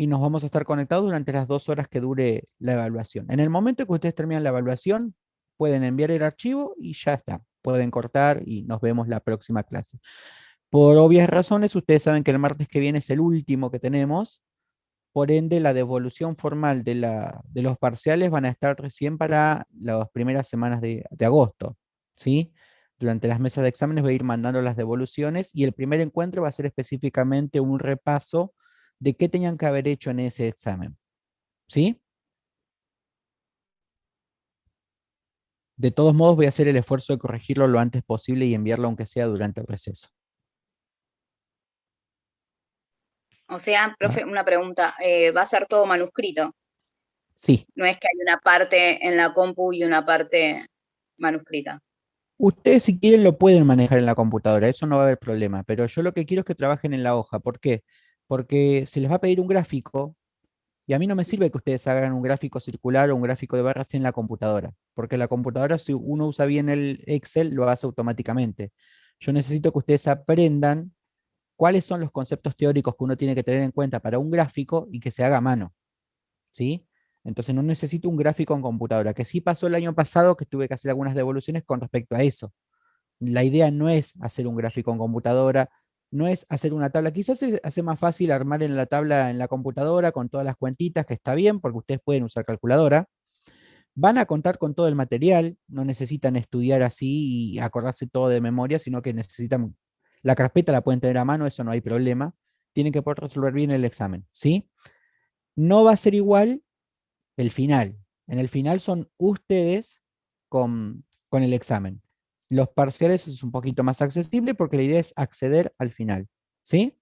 y nos vamos a estar conectados durante las 2 horas que dure la evaluación. En el momento que ustedes terminan la evaluación, pueden enviar el archivo y ya está. Pueden cortar y nos vemos la próxima clase. Por obvias razones, ustedes saben que el martes que viene es el último que tenemos, por ende, la devolución formal de los parciales van a estar recién para las primeras semanas de agosto, ¿sí? Durante las mesas de exámenes voy a ir mandando las devoluciones y el primer encuentro va a ser específicamente un repaso de qué tenían que haber hecho en ese examen, ¿sí? De todos modos, voy a hacer el esfuerzo de corregirlo lo antes posible y enviarlo aunque sea durante el receso. O sea, ¿Ah? profe, una pregunta, ¿va a ser todo manuscrito? Sí. No es que hay una parte en la compu y una parte manuscrita. Ustedes si quieren lo pueden manejar en la computadora, eso no va a haber problema, pero yo lo que quiero es que trabajen en la hoja. ¿Por qué? Porque se les va a pedir un gráfico y a mí no me sirve que ustedes hagan un gráfico circular o un gráfico de barras en la computadora, porque la computadora si uno usa bien el Excel lo hace automáticamente. Yo necesito que ustedes aprendan cuáles son los conceptos teóricos que uno tiene que tener en cuenta para un gráfico y que se haga a mano, ¿sí? Entonces no necesito un gráfico en computadora, que sí pasó el año pasado que tuve que hacer algunas devoluciones con respecto a eso. La idea no es hacer un gráfico en computadora, no es hacer una tabla. Quizás se hace más fácil armar en la tabla en la computadora con todas las cuentitas, que está bien, porque ustedes pueden usar calculadora. Van a contar con todo el material, no necesitan estudiar así y acordarse todo de memoria, sino que necesitan, la carpeta la pueden tener a mano, eso no hay problema. Tienen que poder resolver bien el examen, ¿sí? No va a ser igual el final. En el final son ustedes con el examen. Los parciales es un poquito más accesible porque la idea es acceder al final, ¿sí?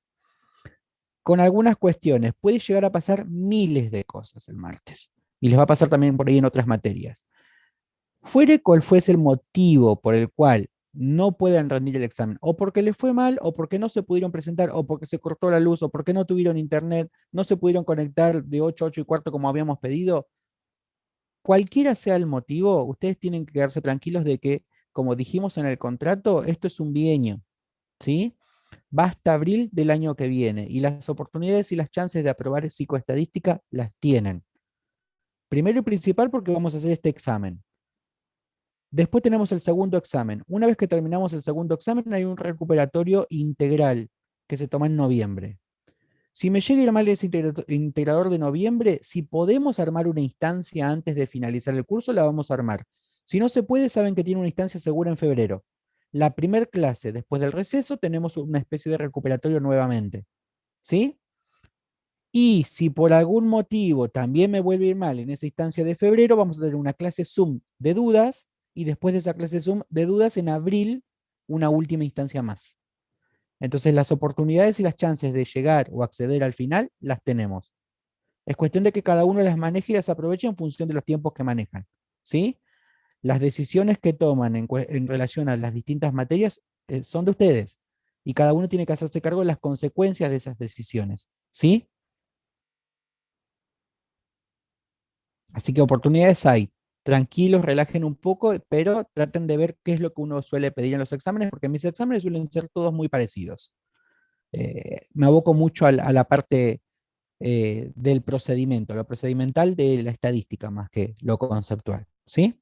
Con algunas cuestiones. Puede llegar a pasar miles de cosas el martes. Y les va a pasar también por ahí en otras materias. Fuere cual fuese el motivo por el cual no puedan rendir el examen, o porque les fue mal, o porque no se pudieron presentar, o porque se cortó la luz, o porque no tuvieron internet, no se pudieron conectar de 8 a 8 y cuarto como habíamos pedido, cualquiera sea el motivo, ustedes tienen que quedarse tranquilos de que, como dijimos en el contrato, esto es un bienio, ¿sí? Va hasta abril del año que viene y las oportunidades y las chances de aprobar psicoestadística las tienen. Primero y principal porque vamos a hacer este examen. Después tenemos el segundo examen. Una vez que terminamos el segundo examen, hay un recuperatorio integral que se toma en noviembre. Si me llega a ir mal ese integrador de noviembre, si podemos armar una instancia antes de finalizar el curso, la vamos a armar. Si no se puede, saben que tiene una instancia segura en febrero. La primer clase después del receso tenemos una especie de recuperatorio nuevamente. ¿Sí? Y si por algún motivo también me vuelve a ir mal en esa instancia de febrero, vamos a tener una clase Zoom de dudas y después de esa clase Zoom de dudas en abril, una última instancia más. Entonces las oportunidades y las chances de llegar o acceder al final las tenemos. Es cuestión de que cada uno las maneje y las aproveche en función de los tiempos que manejan. ¿Sí? Las decisiones que toman en relación a las distintas materias son de ustedes y cada uno tiene que hacerse cargo de las consecuencias de esas decisiones. ¿Sí? Así que oportunidades hay. Tranquilos, relajen un poco, pero traten de ver qué es lo que uno suele pedir en los exámenes, porque mis exámenes suelen ser todos muy parecidos. Me aboco mucho a la parte del procedimiento, lo procedimental de la estadística más que lo conceptual. ¿Sí?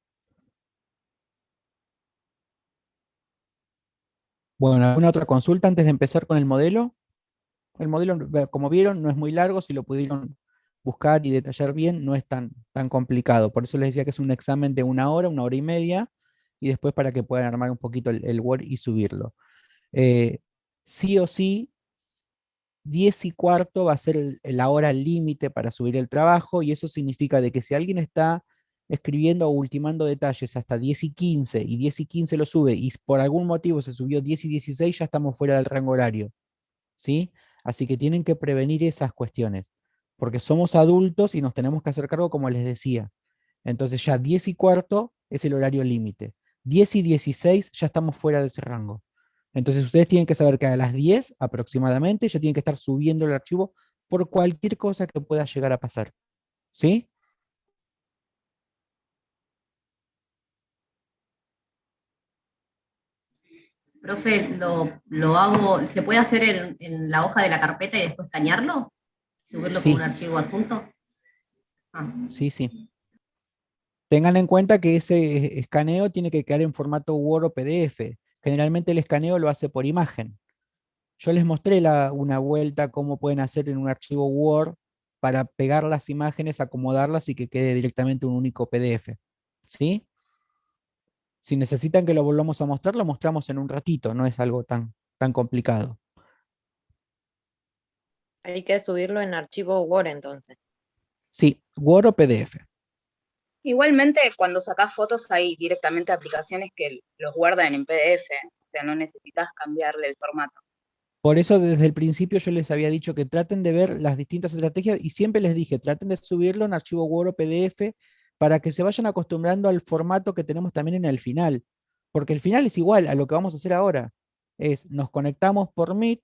Bueno, ¿alguna otra consulta antes de empezar con el modelo? El modelo, como vieron, no es muy largo, si lo pudieron buscar y detallar bien, no es tan complicado. Por eso les decía que es un examen de una hora y media, y después para que puedan armar un poquito el Word y subirlo. Eh, sí o sí, 10 y cuarto va a ser la hora límite para subir el trabajo, y eso significa de que si alguien está escribiendo o ultimando detalles hasta 10 y 15, y 10 y 15 lo sube, y por algún motivo se subió 10 y 16, ya estamos fuera del rango horario. ¿Sí? Así que tienen que prevenir esas cuestiones, porque somos adultos y nos tenemos que hacer cargo, como les decía. Entonces ya 10 y cuarto es el horario límite. 10 y 16 ya estamos fuera de ese rango. Entonces ustedes tienen que saber que a las 10 aproximadamente ya tienen que estar subiendo el archivo por cualquier cosa que pueda llegar a pasar. ¿Sí? Profe, lo hago, ¿se puede hacer en la hoja de la carpeta y después escanearlo? ¿Subirlo como un Sí, archivo adjunto? Ah, sí, sí. Tengan en cuenta que ese escaneo tiene que quedar en formato Word o PDF. Generalmente el escaneo lo hace por imagen. Yo les mostré una vuelta cómo pueden hacer en un archivo Word para pegar las imágenes, acomodarlas y que quede directamente un único PDF. ¿Sí? Si necesitan que lo volvamos a mostrar, lo mostramos en un ratito, no es algo tan complicado. Hay que subirlo en archivo Word entonces. Sí, Word o PDF. Igualmente, cuando sacás fotos hay directamente aplicaciones que los guardan en PDF, o sea, no necesitas cambiarle el formato. Por eso desde el principio yo les había dicho que traten de ver las distintas estrategias y siempre les dije, traten de subirlo en archivo Word o PDF para que se vayan acostumbrando al formato que tenemos también en el final. Porque el final es igual a lo que vamos a hacer ahora. Nos conectamos por Meet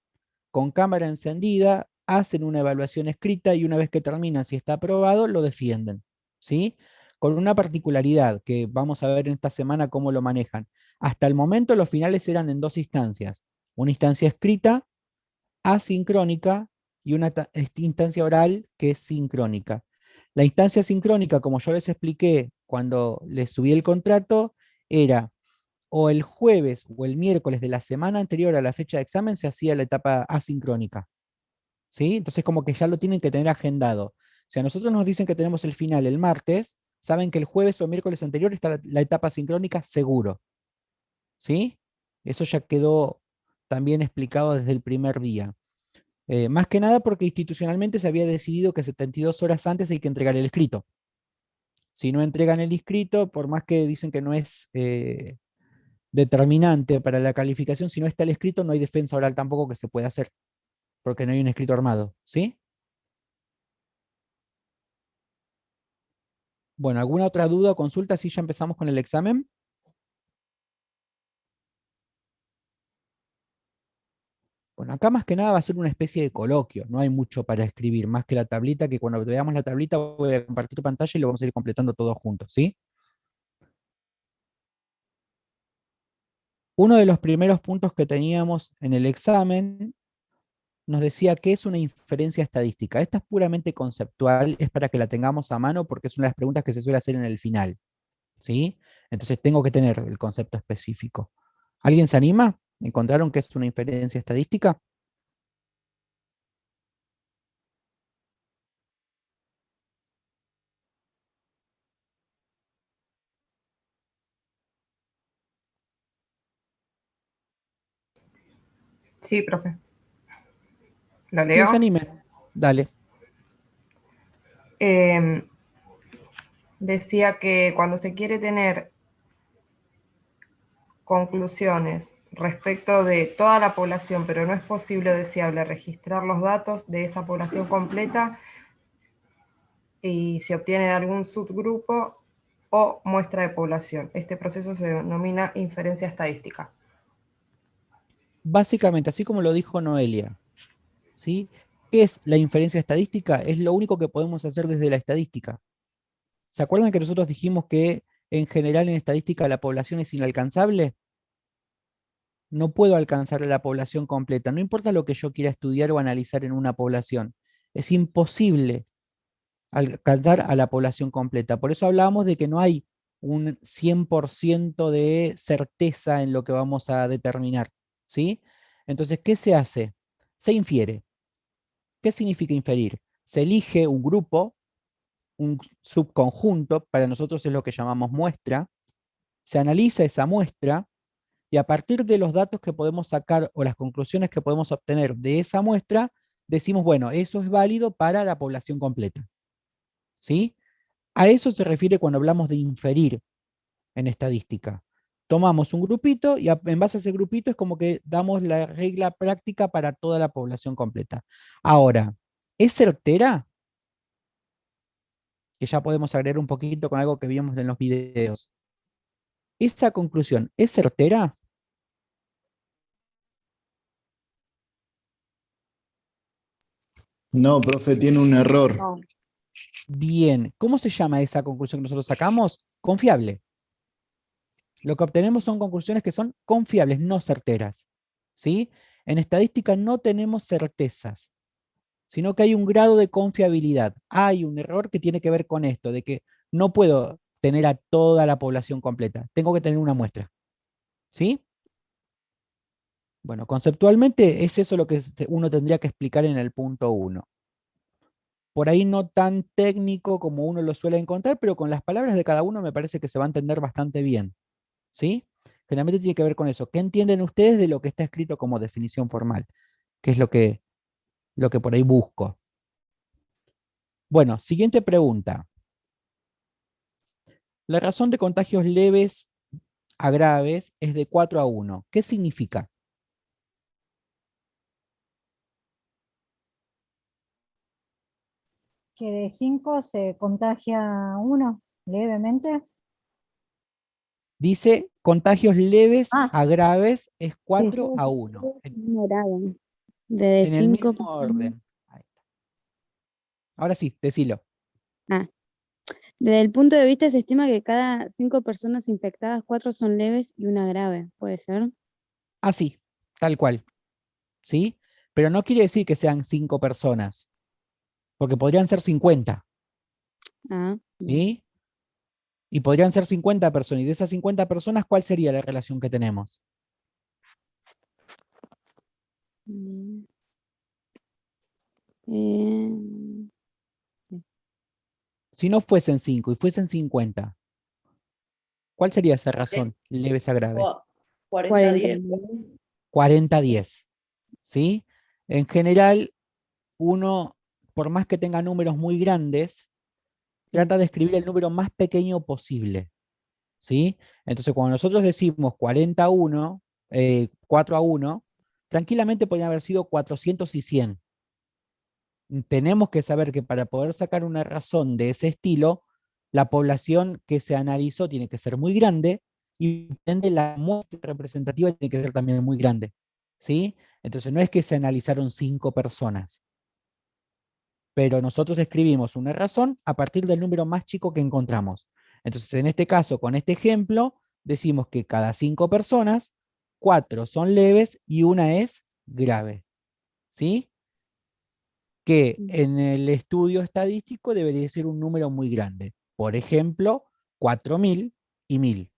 con cámara encendida, hacen una evaluación escrita y una vez que terminan, si está aprobado, lo defienden. ¿Sí? Con una particularidad que vamos a ver en esta semana cómo lo manejan. Hasta el momento los finales eran en dos instancias. Una instancia escrita asincrónica y una instancia oral que es sincrónica. La instancia sincrónica, como yo les expliqué cuando les subí el contrato, era o el jueves o el miércoles de la semana anterior a la fecha de examen se hacía la etapa asincrónica. ¿Sí? Entonces como que ya lo tienen que tener agendado. Si a nosotros nos dicen que tenemos el final el martes, saben que el jueves o miércoles anterior está la etapa sincrónica seguro. ¿Sí? Eso ya quedó también explicado desde el primer día. Más que nada porque institucionalmente se había decidido que 72 horas antes hay que entregar el escrito. Si no entregan el escrito, por más que dicen que no es determinante para la calificación, si no está el escrito, no hay defensa oral tampoco que se pueda hacer, porque no hay un escrito armado. ¿Sí? Bueno, ¿alguna otra duda o consulta si ya empezamos con el examen? Bueno, acá más que nada va a ser una especie de coloquio, no hay mucho para escribir, más que la tablita, que cuando veamos la tablita voy a compartir pantalla y lo vamos a ir completando todos juntos, ¿sí? Uno de los primeros puntos que teníamos en el examen nos decía qué es una inferencia estadística. Esta es puramente conceptual, es para que la tengamos a mano porque es una de las preguntas que se suele hacer en el final, ¿sí? Entonces tengo que tener el concepto específico. ¿Alguien se anima? ¿Encontraron qué es una inferencia estadística? Sí, profe. ¿Lo ¿Quién se leo? anime? Dale. Em, Decía que cuando se quiere tener conclusiones respecto de toda la población, pero no es posible o deseable registrar los datos de esa población completa y se obtiene de algún subgrupo o muestra de población. Este proceso se denomina inferencia estadística. Básicamente, así como lo dijo Noelia, ¿sí? ¿Qué es la inferencia estadística? Es lo único que podemos hacer desde la estadística. ¿Se acuerdan que nosotros dijimos que en general en estadística la población es inalcanzable? No puedo alcanzar a la población completa, no importa lo que yo quiera estudiar o analizar en una población. Es imposible alcanzar a la población completa. Por eso hablábamos de que no hay un 100% de certeza en lo que vamos a determinar, ¿sí? Entonces, ¿qué se hace? Se infiere. ¿Qué significa inferir? Se elige un grupo, un subconjunto, para nosotros es lo que llamamos muestra, se analiza esa muestra y a partir de los datos que podemos sacar o las conclusiones que podemos obtener de esa muestra, decimos, bueno, eso es válido para la población completa. ¿Sí? A eso se refiere cuando hablamos de inferir en estadística. Tomamos un grupito y en base a ese grupito es como que damos la regla práctica para toda la población completa. Ahora, ¿es certera? Que ya podemos agregar un poquito con algo que vimos en los videos. ¿Esa conclusión es certera? No, profe, tiene un error. No. Bien. ¿Cómo se llama esa conclusión que nosotros sacamos? Confiable. Lo que obtenemos son conclusiones que son confiables, no certeras. ¿Sí? En estadística no tenemos certezas. sino que hay un grado de confiabilidad. Hay un error que tiene que ver con esto, de que no puedo tener a toda la población completa, tengo que tener una muestra. ¿Sí? Bueno, conceptualmente es eso lo que uno tendría que explicar en el punto 1. Por ahí no tan técnico como uno lo suele encontrar, pero con las palabras de cada uno me parece que se va a entender bastante bien. ¿Sí? Generalmente tiene que ver con eso. ¿Qué entienden ustedes de lo que está escrito como definición formal? ¿Qué es lo que por ahí busco? Bueno, siguiente pregunta. La razón de contagios leves a graves es de 4 a 1. ¿Qué significa? Que de 5 se contagia uno levemente. Dice contagios leves Ah, a graves es sí. 4 a 1. No grave. De En el 5 mismo orden. Ahí está. Ahora sí, decilo. Desde el punto de vista se estima que cada 5 personas infectadas, 4 son leves y una grave. ¿Puede ser? Así, tal cual. ¿Sí? Pero no quiere decir que sean 5 personas, porque podrían ser 50. Ah, ¿Sí? Y podrían ser 50 personas. Y de esas 50 personas, ¿cuál sería la relación que tenemos? bien. Eh, Si no fuesen 5 y fuesen 50, ¿cuál sería esa razón? Leves a graves. 40-10. 40-10. ¿Sí? En general, uno, por más que tenga números muy grandes, trata de escribir el número más pequeño posible. ¿Sí? Entonces, cuando nosotros decimos 41, 4 a 1, tranquilamente podrían haber sido 400 y 100. Tenemos que saber que para poder sacar una razón de ese estilo, la población que se analizó tiene que ser muy grande y por ende la muestra representativa tiene que ser también muy grande. ¿Sí? Entonces no es que se analizaron 5 personas, pero nosotros escribimos una razón a partir del número más chico que encontramos. Entonces en este caso, con este ejemplo, decimos que cada 5 personas, 4 son leves y una es grave. ¿Sí? Que en el estudio estadístico debería ser un número muy grande. Por ejemplo, 4000 y 1000.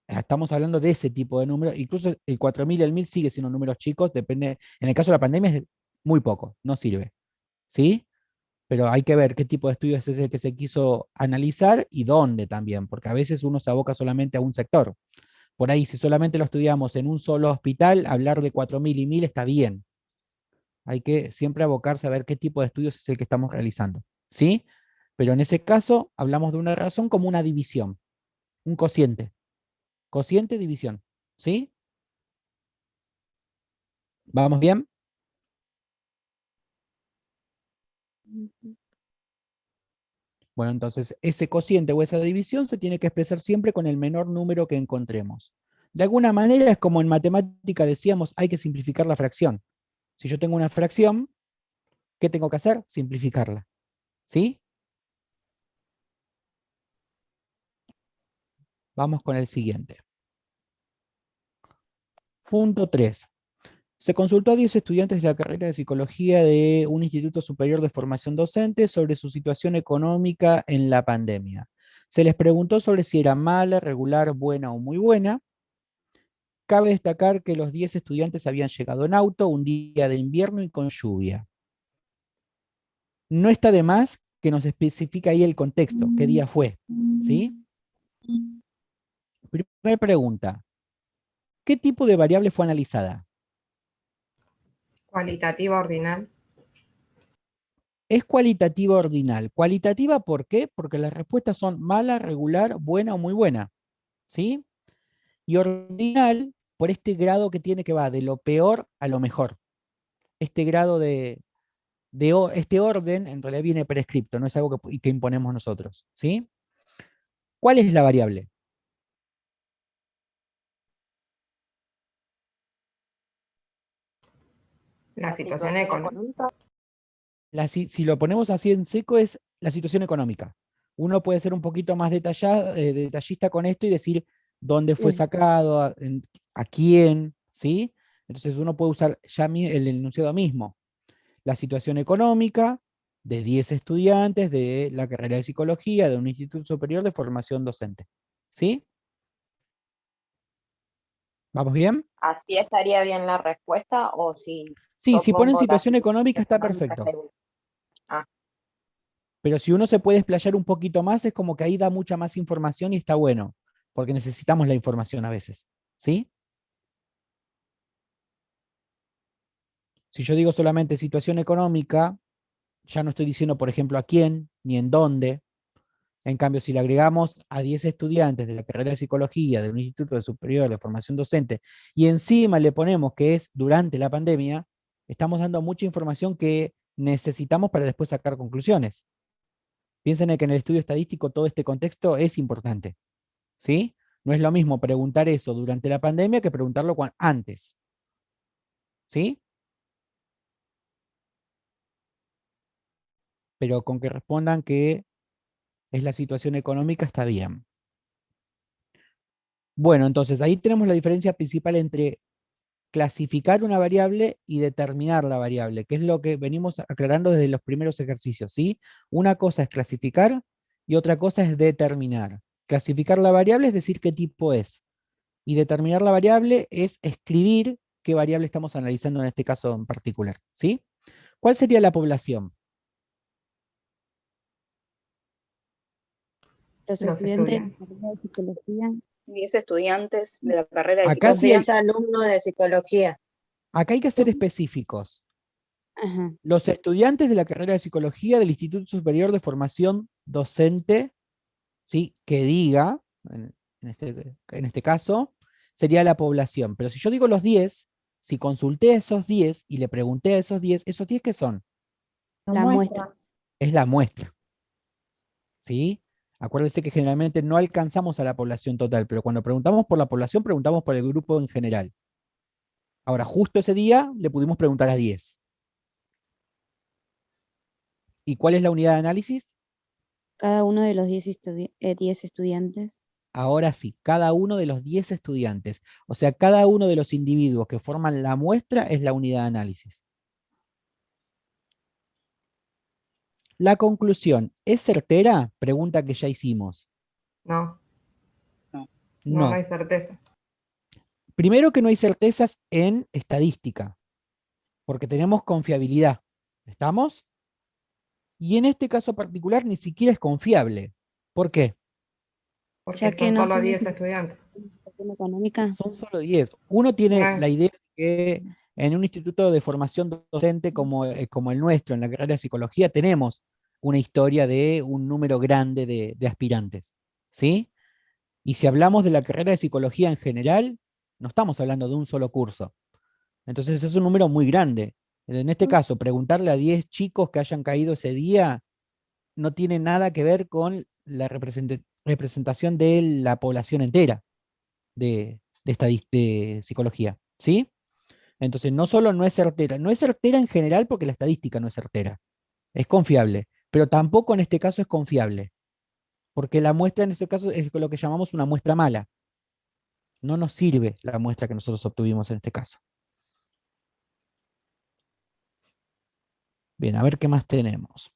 Estamos hablando de ese tipo de números. Incluso el 4000 y el 1000 sigue siendo números chicos, depende. En el caso de la pandemia es muy poco, no sirve. ¿Sí? Pero hay que ver qué tipo de estudio es ese que se quiso analizar y dónde también, porque a veces uno se aboca solamente a un sector. Por ahí, si solamente lo estudiamos en un solo hospital, hablar de 4000 y 1000 está bien. Hay que siempre abocarse a ver qué tipo de estudios es el que estamos realizando. ¿Sí? Pero en ese caso, hablamos de una razón como una división, un cociente. Cociente, división. ¿Sí? ¿Vamos bien? Bueno, entonces ese cociente o esa división se tiene que expresar siempre con el menor número que encontremos. De alguna manera es como en matemática decíamos, hay que simplificar la fracción. Si yo tengo una fracción, ¿qué tengo que hacer? Simplificarla. ¿Sí? Vamos con el siguiente. Punto 3. Se consultó a 10 estudiantes de la carrera de psicología de un instituto superior de formación docente sobre su situación económica en la pandemia. Se les preguntó sobre si era mala, regular, buena o muy buena. Cabe destacar que los 10 estudiantes habían llegado en auto un día de invierno y con lluvia. No está de más que nos especifica ahí el contexto, qué día fue. ¿Sí? Primera pregunta. ¿Qué tipo de variable fue analizada? Cualitativa ordinal. Es cualitativa ordinal. ¿Cualitativa por qué? Porque las respuestas son mala, regular, buena o muy buena. ¿Sí? Y ordinal por este grado que tiene que va de lo peor a lo mejor. Este grado este orden en realidad viene prescripto, no es algo que imponemos nosotros. ¿Sí? ¿Cuál es la variable? La situación económica. Si lo ponemos así en seco es la situación económica. Uno puede ser un poquito más detallista con esto y decir dónde fue sacado, a quién, ¿sí? Entonces uno puede usar ya el enunciado mismo. la situación económica de 10 estudiantes de la carrera de psicología de un instituto superior de formación docente. ¿Sí? ¿Vamos bien? ¿Así estaría bien la respuesta o si Sí, yo si ponen pongo la situación situación económica está económica perfecto. según? Ah, Pero si uno se puede explayar un poquito más, es como que ahí da mucha más información y está bueno, porque necesitamos la información a veces. ¿Sí? Si yo digo solamente situación económica, ya no estoy diciendo, por ejemplo, a quién ni en dónde. En cambio, si le agregamos a 10 estudiantes de la carrera de psicología de un instituto superior de formación docente y encima le ponemos que es durante la pandemia, estamos dando mucha información que necesitamos para después sacar conclusiones. Piensen en que en el estudio estadístico todo este contexto es importante. ¿Sí? No es lo mismo preguntar eso durante la pandemia que preguntarlo antes. ¿Sí? Pero con que respondan que es la situación económica está bien. Bueno, entonces ahí tenemos la diferencia principal entre clasificar una variable y determinar la variable, que es lo que venimos aclarando desde los primeros ejercicios, ¿sí? Una cosa es clasificar y otra cosa es determinar. Clasificar la variable es decir qué tipo es, y determinar la variable es escribir qué variable estamos analizando en este caso en particular, ¿sí? ¿Cuál sería la población? Los Los estudiantes de la estudiantes. carrera de psicología. 10 estudiantes de la carrera de Acá los sí hay, psicología. 10 alumnos de psicología. acá hay que ser específicos. Ajá. Los estudiantes de la carrera de psicología del Instituto Superior de Formación Docente, ¿sí? Que diga, en este caso, sería la población. Pero si yo digo los 10, si consulté a esos 10 y le pregunté a esos 10, ¿esos 10 qué son? La La muestra. Es la muestra. ¿Sí? Acuérdense que generalmente no alcanzamos a la población total, pero cuando preguntamos por la población, preguntamos por el grupo en general. Ahora, justo ese día le pudimos preguntar a 10. ¿Y cuál es la unidad de análisis? Cada uno de los 10 estudiantes. Ahora sí, cada uno de los 10 estudiantes, o sea, cada uno de los individuos que forman la muestra es la unidad de análisis. La conclusión, ¿es certera? Pregunta que ya hicimos. No, no No. hay certeza. Primero que no hay certezas en estadística, porque tenemos confiabilidad. ¿Estamos? Y en este caso particular ni siquiera es confiable. ¿Por qué? Porque Ya que son no solo tiene 10 estudiantes. situación económica. Son solo 10. Uno tiene No, la idea de que en un instituto de formación docente como el nuestro, en la carrera de psicología, tenemos una historia de un número grande de aspirantes. ¿Sí? Y si hablamos de la carrera de psicología en general, no estamos hablando de un solo curso. Entonces es un número muy grande. En este caso, preguntarle a 10 chicos que hayan caído ese día no tiene nada que ver con la representación de la población entera de psicología. ¿Sí? Entonces, no solo no es certera en general porque la estadística no es certera, es confiable, pero tampoco en este caso es confiable, porque la muestra en este caso es lo que llamamos una muestra mala. No nos sirve la muestra que nosotros obtuvimos en este caso. Bien, a ver qué más tenemos.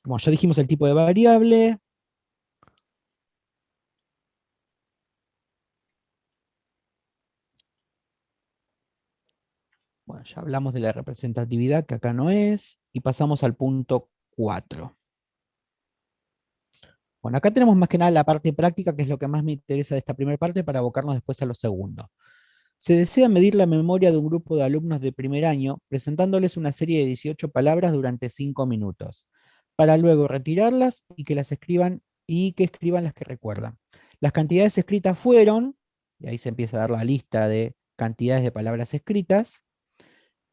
Como ya dijimos el tipo de variable. Bueno, ya hablamos de la representatividad, que acá no es, y pasamos al punto 4. Bueno, acá tenemos más que nada la parte práctica, que es lo que más me interesa de esta primera parte, para abocarnos después a lo segundo. Se desea medir la memoria de un grupo de alumnos de primer año, presentándoles una serie de 18 palabras durante 5 minutos, para luego retirarlas y que las escriban y que escriban las que recuerdan. Las cantidades escritas fueron, y ahí se empieza a dar la lista de cantidades de palabras escritas,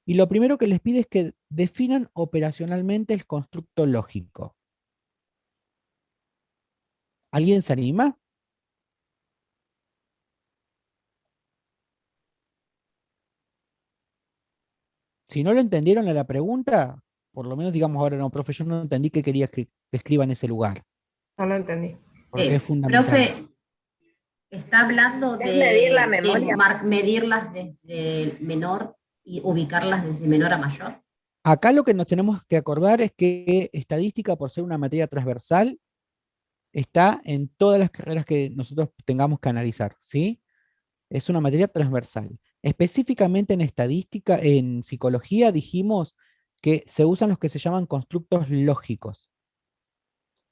y lo primero que les pide es que definan operacionalmente el constructo lógico. ¿Alguien se anima? Si no lo entendieron a la pregunta, por lo menos digamos ahora, no, profe, yo no entendí qué quería que escriba en ese lugar, no lo entendí. porque es fundamental. Profe, está hablando ¿Es medir la de memoria? medirlas desde el menor y ubicarlas desde menor a mayor. Acá lo que nos tenemos que acordar es que estadística, por ser una materia transversal, está en todas las carreras que nosotros tengamos que analizar, ¿sí? Es una materia transversal. Específicamente en estadística, en psicología, dijimos que se usan los que se llaman constructos lógicos.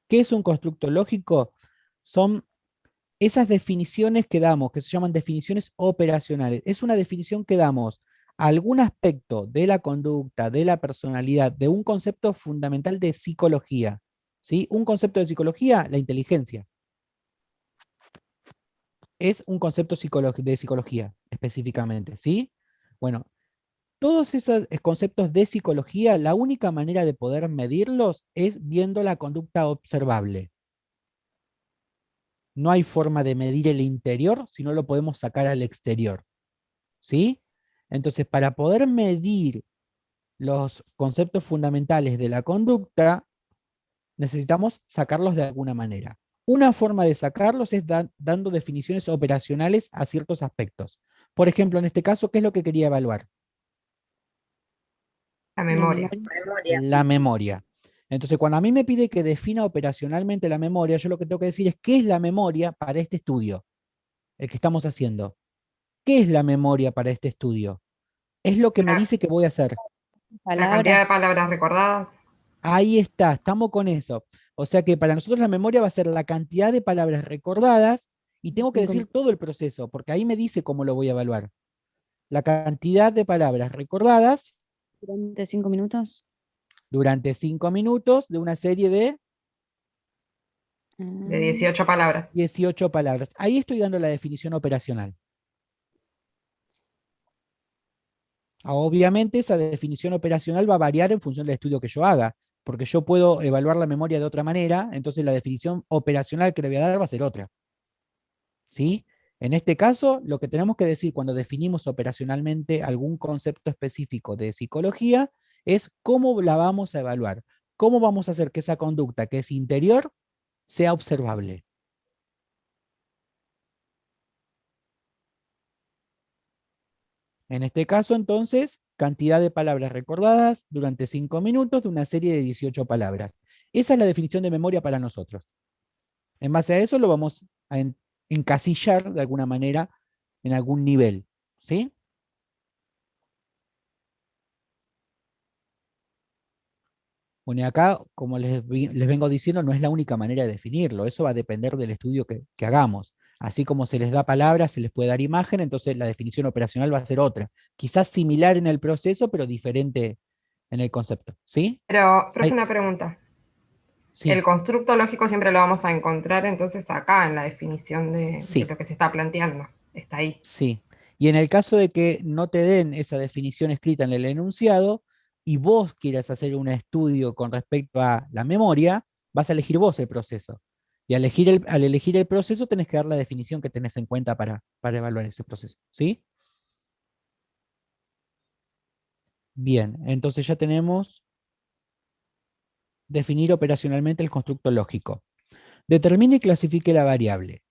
¿Qué es un constructo lógico? Son esas definiciones que damos, que se llaman definiciones operacionales. Es una definición que damos a algún aspecto de la conducta, de la personalidad, de un concepto fundamental de psicología. ¿Sí? Un concepto de psicología, la inteligencia. Es un concepto de psicología, específicamente. ¿Sí? Bueno, todos esos conceptos de psicología, la única manera de poder medirlos es viendo la conducta observable. No hay forma de medir el interior si no lo podemos sacar al exterior. ¿Sí? Entonces, para poder medir los conceptos fundamentales de la conducta, necesitamos sacarlos de alguna manera. Una forma de sacarlos es dando definiciones operacionales a ciertos aspectos. Por ejemplo, en este caso, ¿qué es lo que quería evaluar? La memoria. La memoria. Entonces, cuando a mí me pide que defina operacionalmente la memoria, yo lo que tengo que decir es qué es la memoria para este estudio, el que estamos haciendo. ¿Qué es la memoria para este estudio? Es lo que me dice que voy a hacer. La cantidad de palabras recordadas. Ahí está, estamos con eso. O sea que para nosotros la memoria va a ser la cantidad de palabras recordadas y tengo que decir todo el proceso, porque ahí me dice cómo lo voy a evaluar. La cantidad de palabras recordadas Durante 5 minutos. durante 5 minutos de una serie de De 18 palabras. 18 palabras. Ahí estoy dando la definición operacional. Obviamente esa definición operacional va a variar en función del estudio que yo haga, porque yo puedo evaluar la memoria de otra manera, entonces la definición operacional que le voy a dar va a ser otra. ¿Sí? En este caso, lo que tenemos que decir cuando definimos operacionalmente algún concepto específico de psicología es cómo la vamos a evaluar, cómo vamos a hacer que esa conducta que es interior sea observable. En este caso, entonces, cantidad de palabras recordadas durante 5 minutos de una serie de 18 palabras. Esa es la definición de memoria para nosotros. En base a eso lo vamos a encasillar de alguna manera en algún nivel. ¿Sí? Bueno, y acá, como les vengo diciendo, no es la única manera de definirlo. Eso va a depender del estudio que hagamos. Así como se les da palabras, se les puede dar imagen, entonces la definición operacional va a ser otra. Quizás similar en el proceso, pero diferente en el concepto. ¿Sí? Pero, profe, una pregunta. Sí. El constructo lógico siempre lo vamos a encontrar entonces acá en la definición de lo que se está planteando. Está ahí. Sí. Y en el caso de que no te den esa definición escrita en el enunciado y vos quieras hacer un estudio con respecto a la memoria, vas a elegir vos el proceso. Y al elegir el proceso tenés que dar la definición que tenés en cuenta para evaluar ese proceso. ¿Sí? Bien, entonces ya tenemos definir operacionalmente el constructo lógico. Determine y clasifique la variable.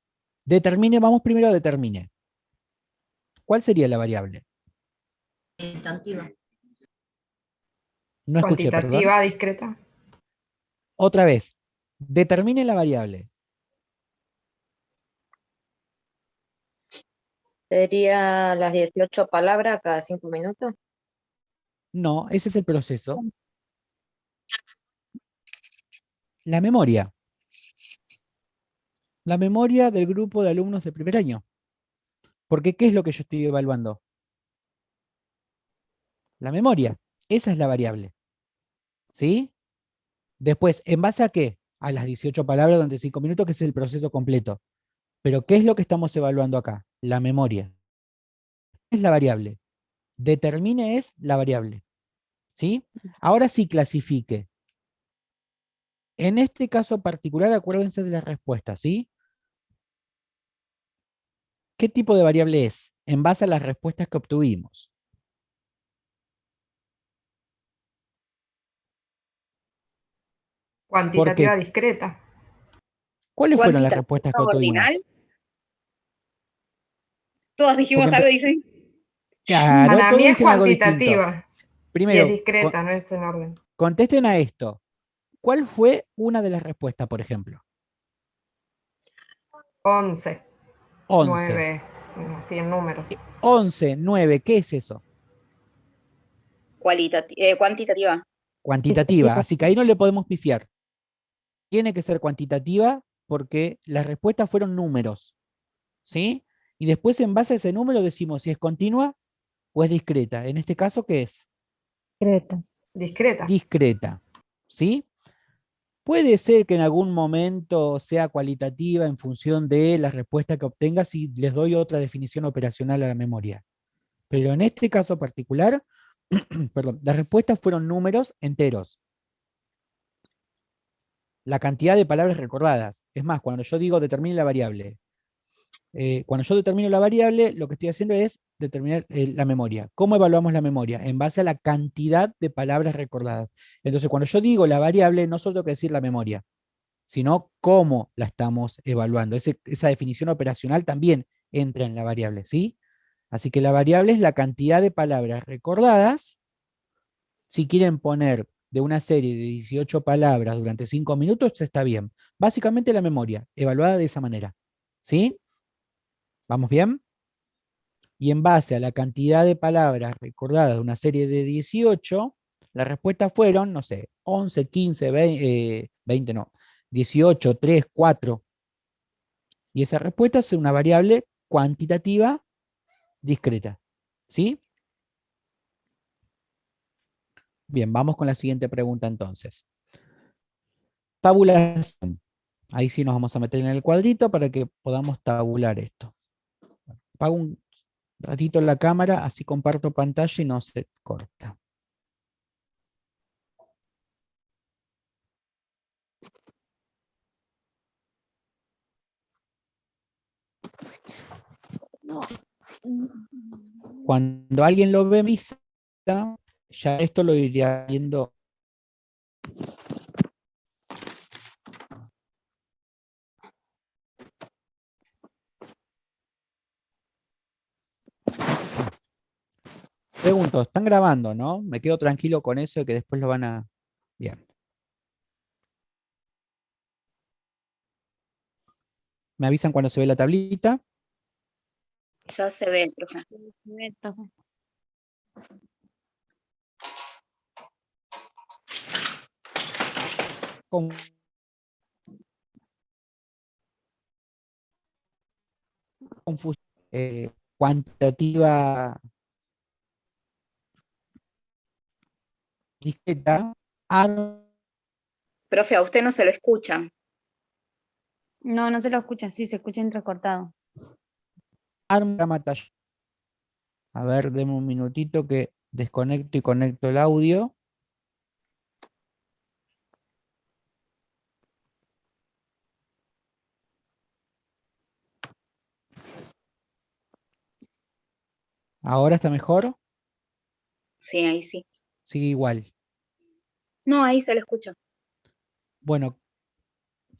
Vamos primero a determine. ¿Cuál sería la variable? Cuantitativa. No escuché, cuantitativa, perdón. discreta. Otra vez, determine la variable. ¿Sería las 18 palabras cada 5 minutos? No, ese es el proceso. La memoria. La memoria del grupo de alumnos de primer año. Porque ¿qué es lo que yo estoy evaluando? La memoria. Esa es la variable. ¿Sí? Después, ¿en base a qué? A las 18 palabras durante 5 minutos, que es el proceso completo. Pero ¿qué es lo que estamos evaluando acá? La memoria. Es la variable. Determine es la variable. ¿Sí? Ahora sí clasifique. En este caso particular, acuérdense de la respuesta, ¿sí? ¿Qué tipo de variable es? En base a las respuestas que obtuvimos. Cuantitativa discreta. ¿Cuáles fueron las respuestas que obtuvimos? Ordinal. Todos dijimos algo diferente. Claro, Para todos mí es dijeron algo distinto. cuantitativa. Y Primero, es discreta, no es en orden. contesten a esto. ¿Cuál fue una de las respuestas, por ejemplo? 11, 11. 9, así en números. 11, 9, ¿qué es eso? Cuantitativa. Cuantitativa, así que ahí no le podemos pifiar. Tiene que ser cuantitativa porque las respuestas fueron números, ¿sí? Y después en base a ese número decimos si es continua o es discreta. En este caso, ¿qué es? Discreta. Discreta. Discreta, ¿sí? Puede ser que en algún momento sea cualitativa en función de la respuesta que obtenga si les doy otra definición operacional a la memoria. Pero en este caso particular, perdón, las respuestas fueron números enteros. La cantidad de palabras recordadas. Es más, cuando yo digo determine la variable, cuando yo determino la variable, lo que estoy haciendo es determinar la memoria. ¿Cómo evaluamos la memoria? En base a la cantidad de palabras recordadas. Entonces, cuando yo digo la variable, no solo tengo que decir la memoria, sino cómo la estamos evaluando. Esa definición operacional también entra en la variable, ¿sí? Así que la variable es la cantidad de palabras recordadas. Si quieren poner de una serie de 18 palabras durante 5 minutos, está bien. Básicamente la memoria, evaluada de esa manera. ¿Sí? ¿Vamos bien? Y en base a la cantidad de palabras recordadas de una serie de 18, las respuestas fueron, no sé, 11, 15, 20 no, 18, 3, 4. Y esa respuesta es una variable cuantitativa discreta. ¿Sí? Bien, vamos con la siguiente pregunta entonces. Tabulación. Ahí sí nos vamos a meter en el cuadrito para que podamos tabular esto. Apago un ratito la cámara, así comparto pantalla y no se corta. Cuando alguien lo ve vista, ya esto lo iría viendo. Pregunto, ¿están grabando, no? Me quedo tranquilo con eso de que después lo van a... Bien. Me avisan cuando se ve la tablita. Ya se ve, profe. Con confusión cuantitativa discreta. Profe, a usted no se lo escucha. No, no se lo escucha, sí, se escucha entrecortado. Matalla. A ver, deme un minutito que desconecto y conecto el audio. ¿Ahora está mejor? Sí, ahí sí. Sigue igual. No, ahí se lo escucha. Bueno,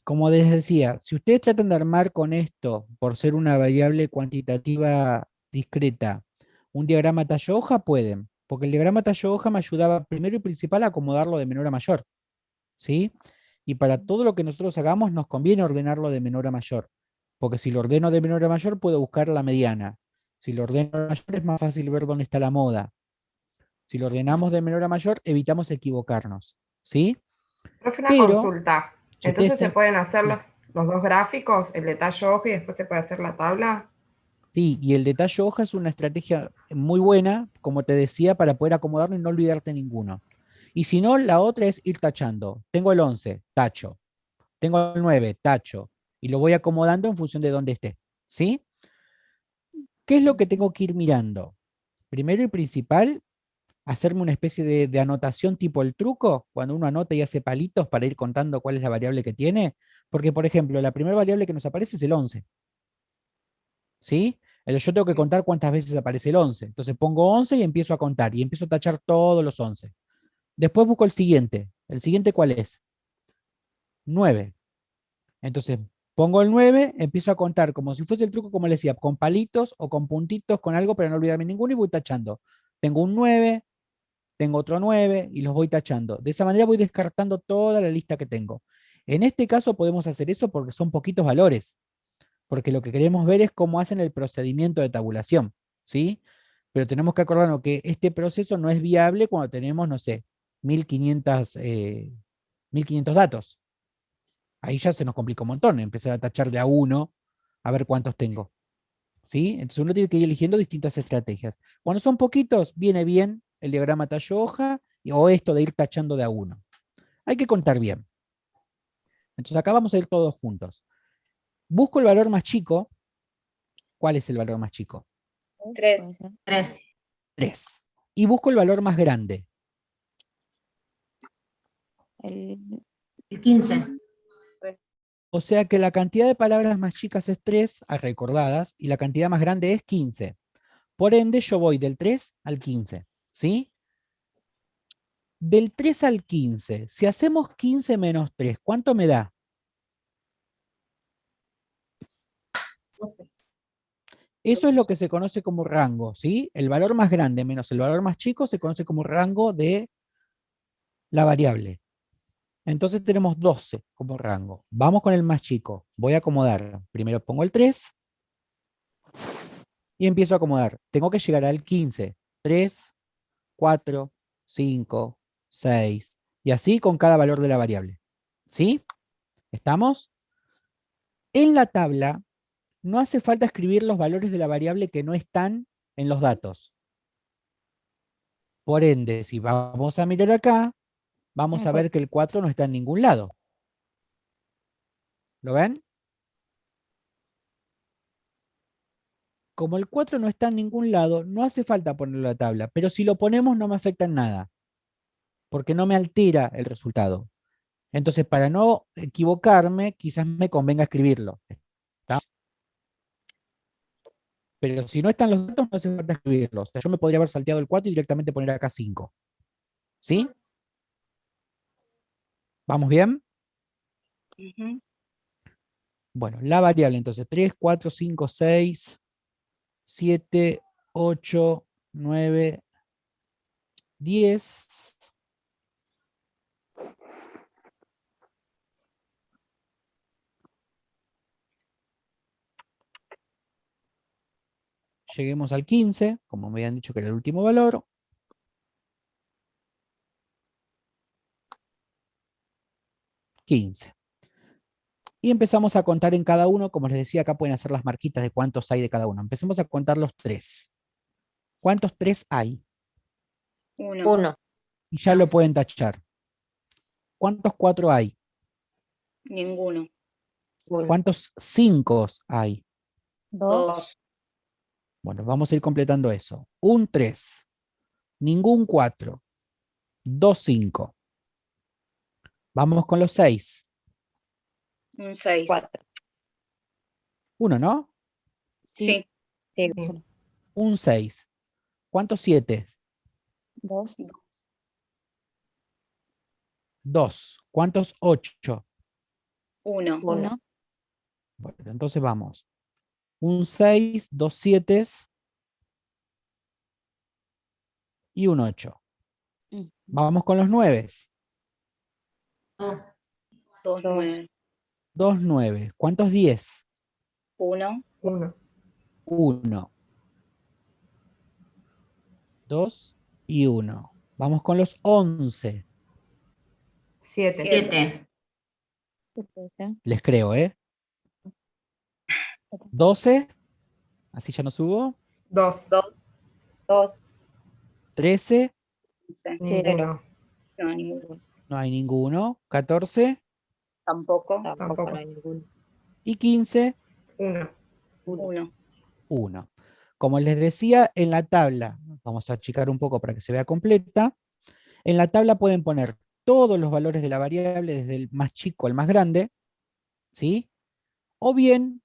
como les decía, si ustedes tratan de armar con esto, por ser una variable cuantitativa discreta, un diagrama tallo-hoja, pueden, porque el diagrama tallo-hoja me ayudaba primero y principal a acomodarlo de menor a mayor, ¿sí? Y para todo lo que nosotros hagamos nos conviene ordenarlo de menor a mayor, porque si lo ordeno de menor a mayor puedo buscar la mediana. Si lo ordeno a mayor es más fácil ver dónde está la moda. Si lo ordenamos de menor a mayor, evitamos equivocarnos, ¿sí? Profe, una Pero, consulta. si Entonces ustedes se pueden hacer los dos gráficos, el de tallo hoja y después se puede hacer la tabla. Sí, y el detalle hoja es una estrategia muy buena, como te decía, para poder acomodarlo y no olvidarte ninguno. Y si no, la otra es ir tachando. Tengo el 11, tacho. Tengo el 9, tacho. Y lo voy acomodando en función de dónde esté. ¿Sí? ¿Qué es lo que tengo que ir mirando? Primero y principal, hacerme una especie de anotación tipo el truco, cuando uno anota y hace palitos para ir contando cuál es la variable que tiene. Porque, por ejemplo, la primera variable que nos aparece es el 11. ¿Sí? Entonces yo tengo que contar cuántas veces aparece el 11. Entonces pongo 11 y empiezo a contar y empiezo a tachar todos los 11. Después busco el siguiente. ¿El siguiente cuál es? 9. Entonces pongo el 9, empiezo a contar como si fuese el truco, como les decía, con palitos o con puntitos, con algo para no olvidarme ninguno y voy tachando. Tengo un 9, tengo otro 9 y los voy tachando. De esa manera voy descartando toda la lista que tengo. En este caso podemos hacer eso porque son poquitos valores, porque lo que queremos ver es cómo hacen el procedimiento de tabulación, ¿sí? Pero tenemos que acordarnos que este proceso no es viable cuando tenemos, no sé, 1500, 1500 datos. Ahí ya se nos complica un montón empezar a tachar de a uno a ver cuántos tengo. ¿Sí? Entonces uno tiene que ir eligiendo distintas estrategias. Cuando son poquitos, viene bien el diagrama tallo hoja o esto de ir tachando de a uno. Hay que contar bien. Entonces acá vamos a ir todos juntos. Busco el valor más chico. ¿Cuál es el valor más chico? 3. Puede ser. 3. 3. Y busco el valor más grande. El, El 15. O sea que la cantidad de palabras más chicas es 3, recordadas, y la cantidad más grande es 15. Por ende, yo voy del 3 al 15. ¿Sí? Del 3 al 15, si hacemos 15 menos 3, ¿cuánto me da? 12. Eso es lo que se conoce como rango, ¿sí? El valor más grande menos el valor más chico se conoce como rango de la variable. Entonces tenemos 12 como rango. Vamos con el más chico. Voy a acomodar. Primero pongo el 3 y empiezo a acomodar. Tengo que llegar al 15. 3, 4, 5, 6. Y así con cada valor de la variable. ¿Sí? ¿Estamos? En la tabla no hace falta escribir los valores de la variable que no están en los datos. Por ende, si vamos a mirar acá, vamos a ver que el 4 no está en ningún lado. ¿Lo ven? Como el 4 no está en ningún lado, no hace falta ponerlo en la tabla, pero si lo ponemos no me afecta en nada, porque no me altera el resultado. Entonces, para no equivocarme, quizás me convenga escribirlo. ¿Está? Pero si no están los datos, no hace falta escribirlos. O sea, yo me podría haber salteado el 4 y directamente poner acá 5. ¿Sí? ¿Vamos bien? Ujú. Bueno, la variable entonces, 3, 4, 5, 6, 7, 8, 9, 10. Lleguemos al 15, como me habían dicho que era el último valor. 15. Y empezamos a contar en cada uno, como les decía, acá pueden hacer las marquitas de cuántos hay de cada uno. Empecemos a contar los 3. ¿Cuántos 3 hay? 1. 1, Y ya lo pueden tachar. ¿Cuántos 4 hay? Ninguno. 1, ¿Cuántos 5 hay? 2, 2. Bueno, vamos a ir completando eso. Un 3, ningún 4, 2 5. Vamos con los 6. Un 6. 4. 1, ¿no? Sí. Sí, Sí. Un 6. ¿Cuántos 7? 2, 2. ¿Cuántos 8? 1. 1, 1, Bueno, entonces vamos. Un 6, 2 7 y un 8. Vamos con los 9. 2. 2, 9. 2 9. ¿Cuántos 10? 1. 1, 1, 2 y 1. Vamos con los 11. 7, 7. puede ser. Les creo, ¿eh? 12. Así ya no subo. 2, 2. 2, 13. 15. ninguno, No, ninguno. No hay ninguno. 14 Tampoco. tampoco no hay ninguno. y 15. 1, 1. 1. Como les decía, en la tabla, vamos a achicar un poco para que se vea completa. En la tabla pueden poner todos los valores de la variable, desde el más chico al más grande, ¿sí? O bien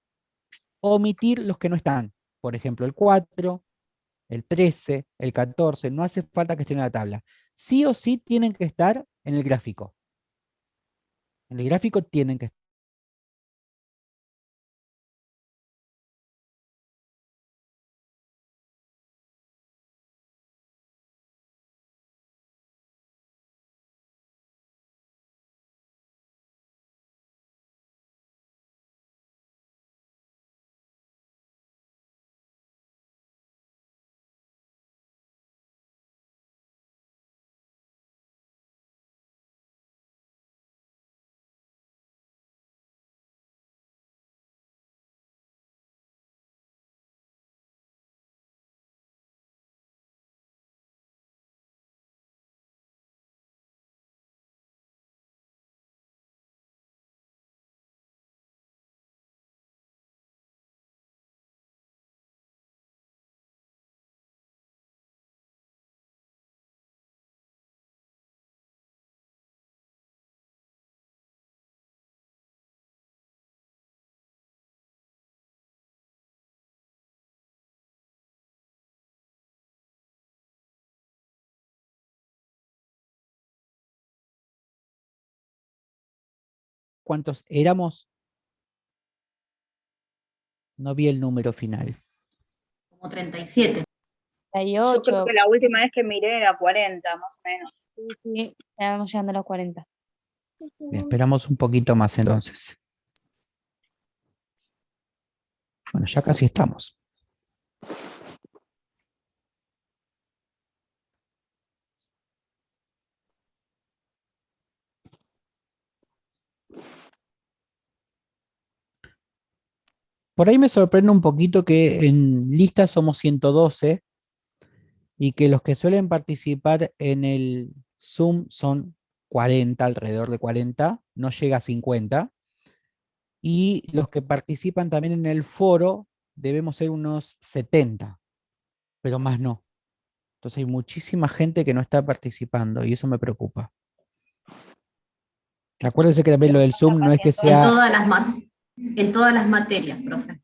omitir los que no están. Por ejemplo, el 4, el 13, el 14, no hace falta que estén en la tabla. Sí o sí tienen que estar en el gráfico. En el gráfico tienen que estar. cuántos éramos? No vi el número final. Como 37. Yo creo 38. que la última vez que miré era 40, más o menos. Sí, ya vamos llegando a los 40. Bien, esperamos un poquito más entonces. Bueno, ya casi estamos. Por ahí me sorprende un poquito que en lista somos 112 y que los que suelen participar en el Zoom son 40, alrededor de 40, no llega a 50. Y los que participan también en el foro debemos ser unos 70, pero más no. Entonces hay muchísima gente que no está participando y eso me preocupa. Acuérdense que también lo del Zoom no es que En sea... todas las materias, profe.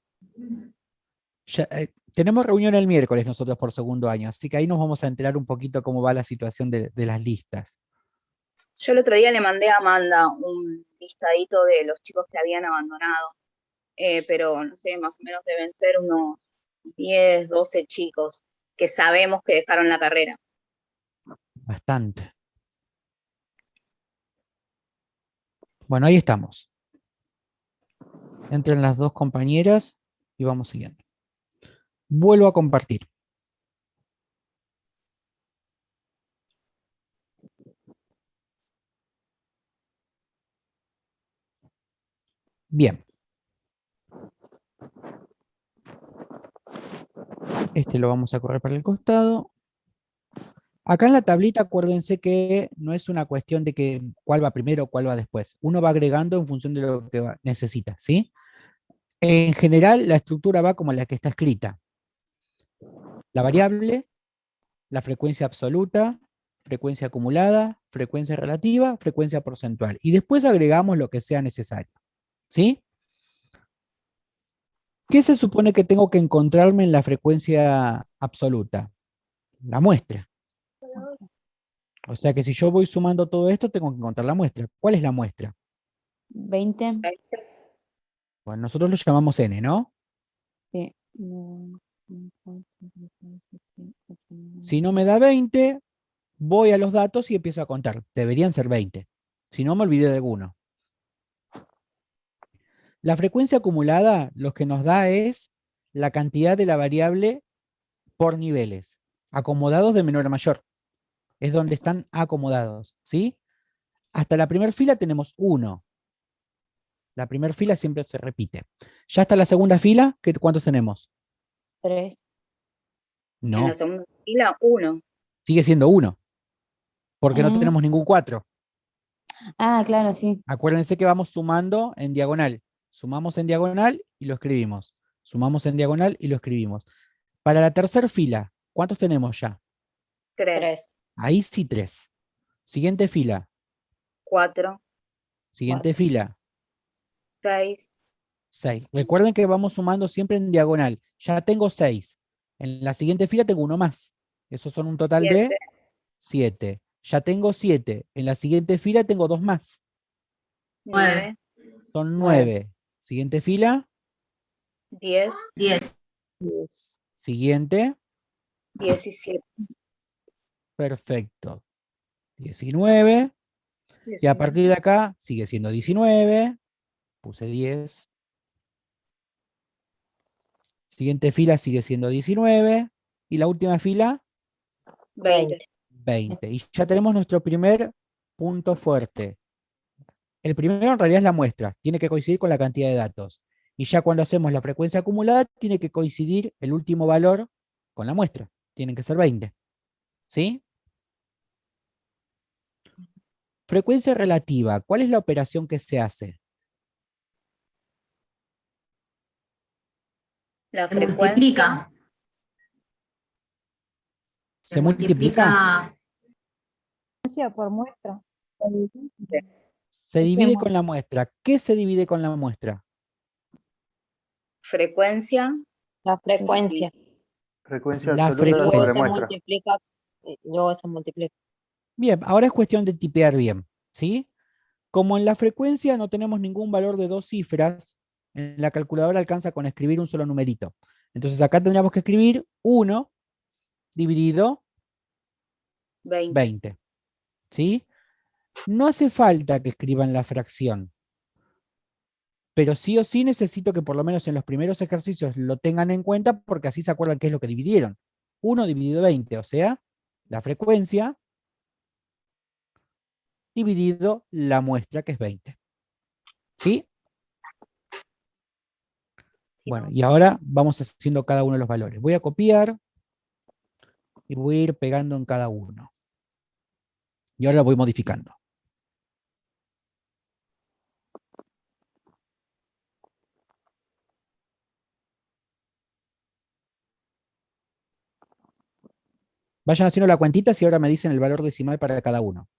Tenemos reunión el miércoles nosotros por segundo año, así que ahí nos vamos a enterar un poquito cómo va la situación de las listas. Yo el otro día le mandé a Amanda un listadito de los chicos que habían abandonado, pero no sé, más o menos deben ser unos 10, 12 chicos que sabemos que dejaron la carrera. Bastante. Bueno, ahí estamos. Entran las dos compañeras y vamos siguiendo. Vuelvo a compartir. Bien. Este lo vamos a correr para el costado. Acá en la tablita acuérdense que no es una cuestión de que cuál va primero o cuál va después. Uno va agregando en función de lo que necesita, ¿sí? En general, la estructura va como la que está escrita. La variable, la frecuencia absoluta, frecuencia acumulada, frecuencia relativa, frecuencia porcentual. Y después agregamos lo que sea necesario, ¿sí? ¿Qué se supone que tengo que encontrarme en la frecuencia absoluta? La muestra. O sea que si yo voy sumando todo esto, tengo que encontrar la muestra. ¿Cuál es la muestra? 20. Bueno, nosotros lo llamamos n, ¿no? Sí. Si no me da 20, voy a los datos y empiezo a contar. Deberían ser 20. Si no, me olvidé de alguno. La frecuencia acumulada lo que nos da es la cantidad de la variable por niveles, acomodados de menor a mayor. Es donde están acomodados, ¿sí? Hasta la primera fila tenemos 1. La primera fila siempre se repite. Ya hasta la segunda fila, ¿cuántos tenemos? 3. En No, la segunda fila, 1. sigue siendo 1, porque no tenemos ningún 4. Ah, claro, sí. Acuérdense que vamos sumando en diagonal. Sumamos en diagonal y lo escribimos. Sumamos en diagonal y lo escribimos. Para la tercera fila, ¿cuántos tenemos ya? 3, Ahí sí 3. Siguiente fila. 4, Siguiente fila. 6, 6. Recuerden que vamos sumando siempre en diagonal. Ya tengo 6. En la siguiente fila tengo uno más. Esos son un total 7, de 7. Ya tengo 7. En la siguiente fila tengo 2 más. 9, Son 9. Siguiente fila. 10, 10. Siguiente. 17, Perfecto. 19. Y a partir de acá sigue siendo 19. Puse 10. Siguiente fila sigue siendo 19. Y la última fila, 20. 20. Y ya tenemos nuestro primer punto fuerte. El primero en realidad es la muestra. Tiene que coincidir con la cantidad de datos. Y ya cuando hacemos la frecuencia acumulada, tiene que coincidir el último valor con la muestra. Tienen que ser 20. ¿Sí? Frecuencia relativa. ¿Cuál es la operación que se hace? La Se frecuencia multiplica. ¿Se multiplica? Por muestra. Se divide con la muestra. ¿Qué se divide con la muestra? frecuencia, La frecuencia. Frecuencia La absoluta Luego sobre frecuencia. se muestra. multiplica. Luego se multiplica. Bien, ahora es cuestión de tipear bien, ¿sí? Como en la frecuencia no tenemos ningún valor de 2 cifras, en la calculadora alcanza con escribir un solo numerito. Entonces acá tendríamos que escribir 1 dividido 20. 20. ¿Sí? No hace falta que escriban la fracción, pero sí o sí necesito que por lo menos en los primeros ejercicios lo tengan en cuenta porque así se acuerdan qué es lo que dividieron. 1 dividido 20, o sea, la frecuencia dividido la muestra, que es 20. ¿Sí? Bueno, y ahora vamos haciendo cada uno de los valores. Voy a copiar y voy a ir pegando en cada uno. Y ahora lo voy modificando. Vayan haciendo la cuentita y ahora me dicen el valor decimal para cada uno.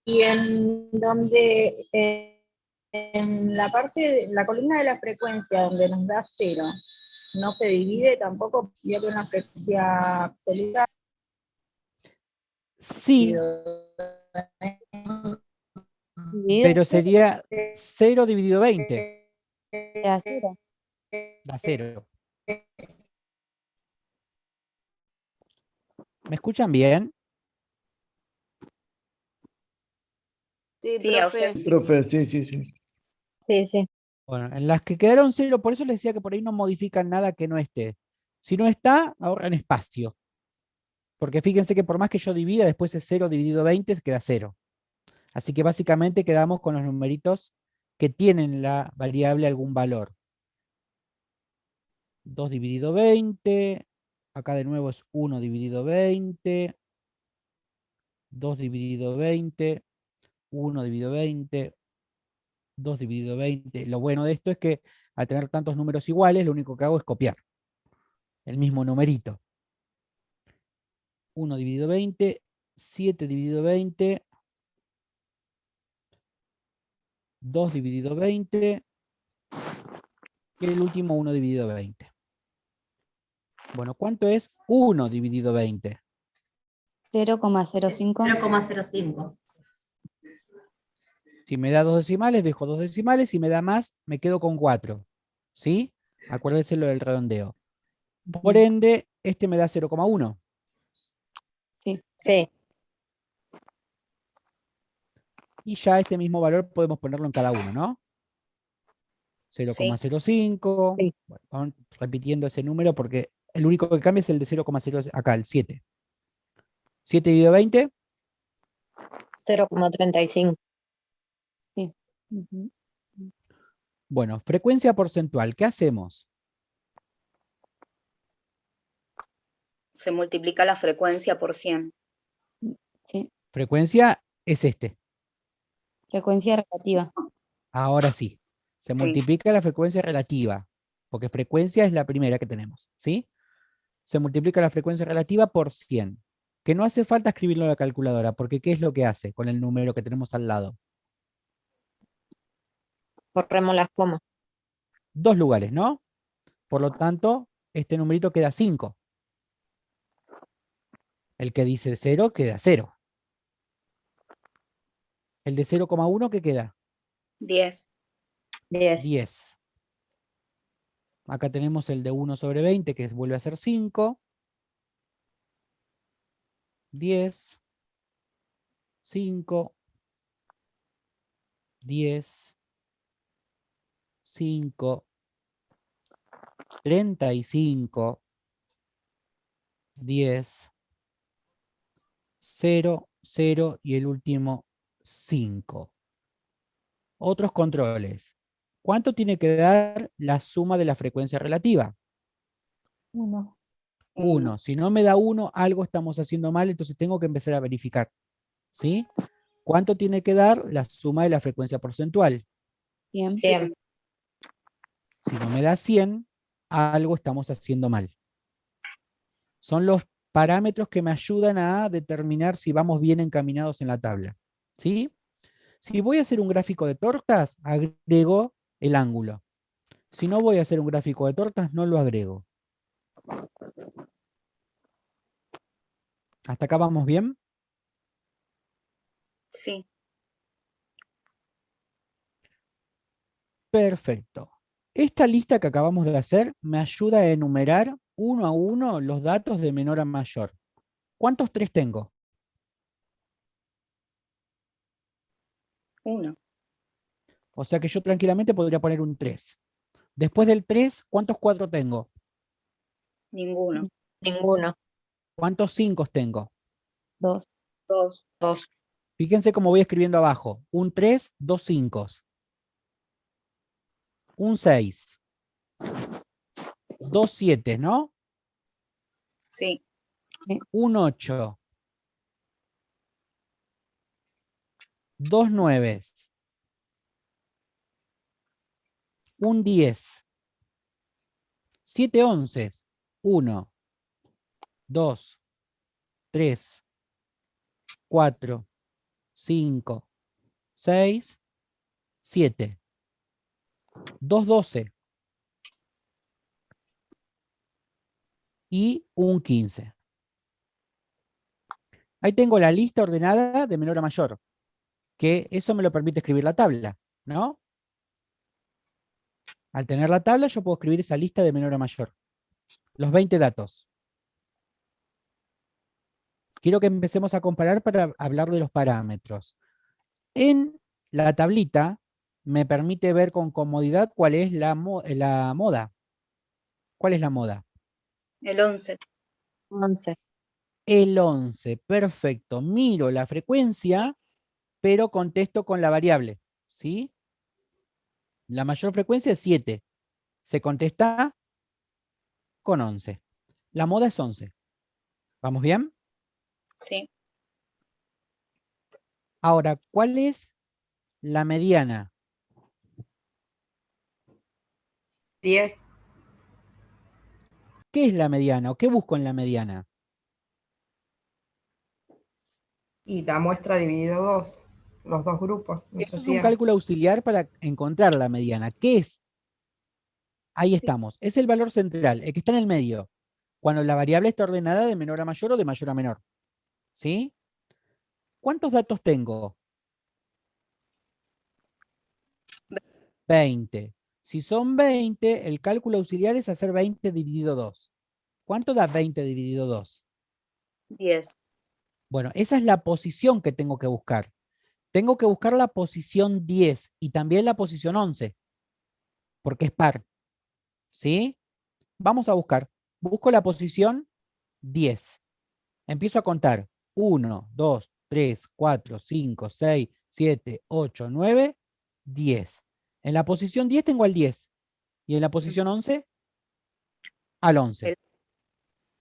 Y en donde, en la parte, la columna de la frecuencia donde nos da 0, no se divide tampoco, pierde una frecuencia absoluta. Sí, Dividido pero sería 0 dividido 20. da 0. Da 0. ¿Me escuchan bien? Sí, a usted. Profe, sí, sí, sí. Sí, sí. Bueno, en las que quedaron 0, por eso les decía que por ahí no modifican nada que no esté. Si no está, ahorran espacio. Porque fíjense que por más que yo divida, después es 0 dividido 20, queda 0. Así que básicamente quedamos con los numeritos que tienen la variable algún valor. 2 dividido 20, acá de nuevo es 1 dividido 20, 2 dividido 20, 1 dividido 20, 2 dividido 20. Lo bueno de esto es que al tener tantos números iguales, lo único que hago es copiar el mismo numerito. 1 dividido 20, 7 dividido 20, 2 dividido 20, y el último 1 dividido 20. Bueno, ¿cuánto es 1 dividido 20? 0,05. 0,05. Si me da 2 decimales, dejo 2 decimales. Si me da más, me quedo con 4. ¿Sí? Acuérdense lo del redondeo. Por ende, este me da 0,1. Sí. Y ya este mismo valor podemos ponerlo en cada uno, ¿no? 0,05. Sí. Bueno, vamos repitiendo ese número porque el único que cambia es el de 0,0, acá, el 7. 7 dividido 20. 0,35. Sí. Ujú. Bueno, frecuencia porcentual, ¿qué hacemos? Se multiplica la frecuencia por 100. Sí. Frecuencia es este. Frecuencia relativa. Ahora sí. Se Sí. multiplica la frecuencia relativa, porque frecuencia es la primera que tenemos, ¿sí? Se multiplica la frecuencia relativa por 100. Que no hace falta escribirlo en la calculadora, porque ¿qué es lo que hace con el número que tenemos al lado? Corremos las comas. 2 lugares, ¿no? Por lo tanto, este numerito queda 5. El que dice 0 queda 0. El de 0,1, ¿qué queda? 10. 10. 10. Acá tenemos el de 1 sobre 20, que vuelve a ser 5. 10. 5. 10. 5. 35. 10. 0, 0 y el último 5. Otros controles. ¿Cuánto tiene que dar la suma de la frecuencia relativa? 1. 1. Si no me da 1, algo estamos haciendo mal, entonces tengo que empezar a verificar. ¿Sí? ¿Cuánto tiene que dar la suma de la frecuencia porcentual? 100. 100. Si no me da 100, algo estamos haciendo mal. Son los parámetros que me ayudan a determinar si vamos bien encaminados en la tabla. ¿Sí? Si voy a hacer un gráfico de tortas, agrego el ángulo. Si no voy a hacer un gráfico de tortas, no lo agrego. ¿Hasta acá vamos bien? Sí. Perfecto. Esta lista que acabamos de hacer me ayuda a enumerar uno a uno los datos de menor a mayor. ¿Cuántos 3 tengo? 1. O sea que yo tranquilamente podría poner un 3. Después del 3, ¿cuántos 4 tengo? Ninguno. Ninguno. ¿Cuántos 5 tengo? 2. 2. Fíjense cómo voy escribiendo abajo. Un 3, 2 5. Un 6. 2 7, ¿no? Sí. Un 8. 2 9. Un 10. 7 11. 1, 2, 3, 4, 5, 6, 7. 2 12. Y un 15. Ahí tengo la lista ordenada de menor a mayor, que eso me lo permite escribir la tabla, ¿no? Al tener la tabla yo puedo escribir esa lista de menor a mayor. Los 20 datos. Quiero que empecemos a comparar para hablar de los parámetros. En la tablita me permite ver con comodidad cuál es la moda. ¿Cuál es la moda? El 11. 11. El 11, perfecto. Miro la frecuencia, pero contesto con la variable, ¿sí? La mayor frecuencia es 7. Se contesta con 11. La moda es 11. ¿Vamos bien? Sí. Ahora, ¿cuál es la mediana? 10. ¿Qué es la mediana o qué busco en la mediana? Y la muestra dividido 2. Los dos grupos. No Eso sé es si un era. cálculo auxiliar para encontrar la mediana. ¿Qué es? Ahí estamos. Es el valor central, el que está en el medio. Cuando la variable está ordenada de menor a mayor o de mayor a menor. ¿Sí? ¿Cuántos datos tengo? 20. Si son 20, el cálculo auxiliar es hacer 20 dividido 2. ¿Cuánto da 20 dividido 2? 10. Bueno, esa es la posición que tengo que buscar. Tengo que buscar la posición 10 y también la posición 11, porque es par. ¿Sí? Vamos a buscar. Busco la posición 10. Empiezo a contar. 1, 2, 3, 4, 5, 6, 7, 8, 9, 10. En la posición 10 tengo al 10. Y en la posición 11, al 11. El-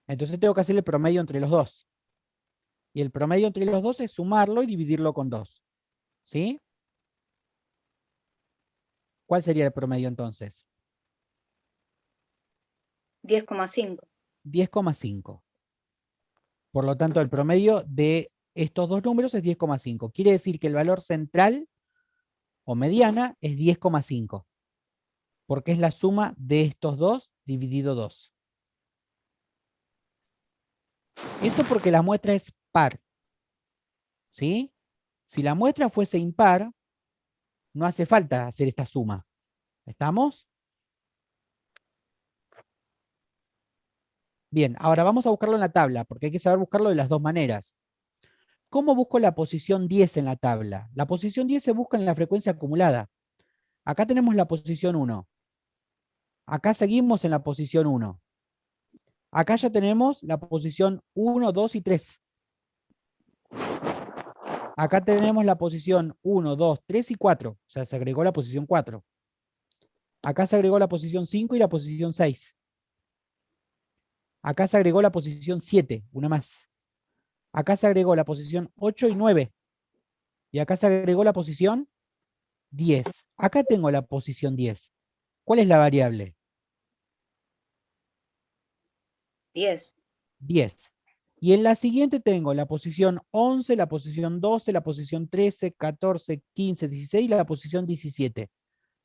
Entonces tengo que hacer el promedio entre los dos. Y el promedio entre los dos es sumarlo y dividirlo con 2. ¿Sí? ¿Cuál sería el promedio entonces? 10,5. 10,5. Por lo tanto, el promedio de estos dos números es 10,5. Quiere decir que el valor central o mediana es 10,5. Porque es la suma de estos dos dividido 2. Eso porque la muestra es par. ¿Sí? Si la muestra fuese impar, no hace falta hacer esta suma. ¿Estamos? Bien, ahora vamos a buscarlo en la tabla, porque hay que saber buscarlo de las dos maneras. ¿Cómo busco la posición 10 en la tabla? La posición 10 se busca en la frecuencia acumulada. Acá tenemos la posición 1. Acá seguimos en la posición 1. Acá ya tenemos la posición 1, 2 y 3. Acá tenemos la posición 1, 2, 3 y 4. O sea, se agregó la posición 4. Acá se agregó la posición 5 y la posición 6. Acá se agregó la posición 7, una más. Acá se agregó la posición 8 y 9. Y acá se agregó la posición 10. Acá tengo la posición 10. ¿Cuál es la variable? 10. 10. Y en la siguiente tengo la posición 11, la posición 12, la posición 13, 14, 15, 16 y la posición 17.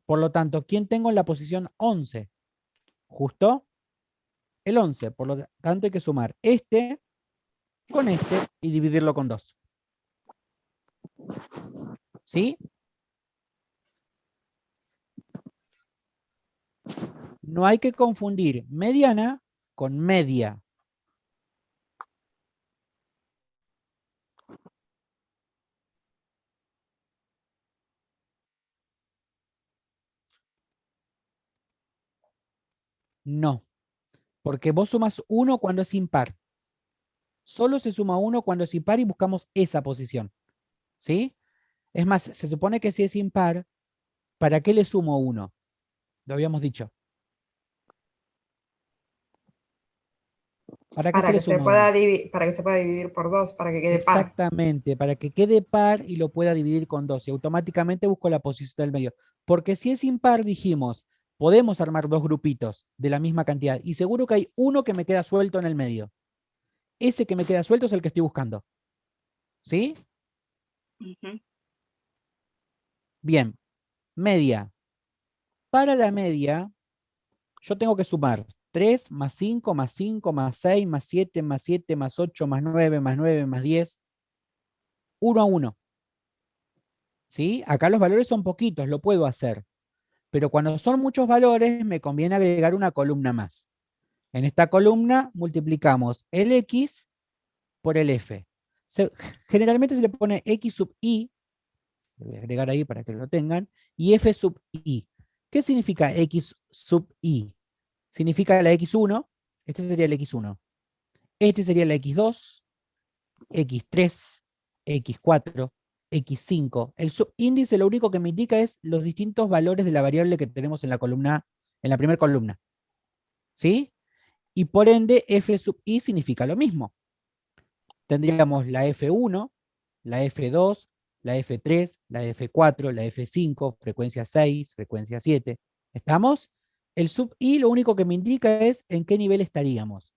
Por lo tanto, ¿quién tengo en la posición 11? Justo el 11. Por lo tanto, hay que sumar este con este y dividirlo con 2. ¿Sí? No hay que confundir mediana con media. No, porque vos sumas 1 cuando es impar. Solo se suma 1 cuando es impar y buscamos esa posición. ¿Sí? Es más, se supone que si es impar, ¿para qué le sumo 1? Lo habíamos dicho. ¿Para qué se le suma 1? Para que se pueda dividir por 2, para que quede par. Exactamente, para que quede par y lo pueda dividir con 2. Y automáticamente busco la posición del medio. Porque si es impar, dijimos, podemos armar 2 grupitos de la misma cantidad. Y seguro que hay uno que me queda suelto en el medio. Ese que me queda suelto es el que estoy buscando. ¿Sí? Ujú. Bien. Media. Para la media, yo tengo que sumar 3 más 5 más 5 más 6 más 7 más 7 más 8 más 9 más 9 más 10. 1 a 1. ¿Sí? Acá los valores son poquitos, lo puedo hacer. Pero cuando son muchos valores, me conviene agregar una columna más. En esta columna multiplicamos el X por el F. Generalmente se le pone X sub I, lo voy a agregar ahí para que lo tengan, y F sub I. ¿Qué significa X sub I? Significa la X1, este sería el X1. Este sería la X2, X3, X4, X5. El subíndice lo único que me indica es los distintos valores de la variable que tenemos en la columna, en la primera columna. ¿Sí? Y por ende, F sub I significa lo mismo. Tendríamos la F1, la F2, la F3, la F4, la F5, frecuencia 6, frecuencia 7. ¿Estamos? El sub I lo único que me indica es en qué nivel estaríamos.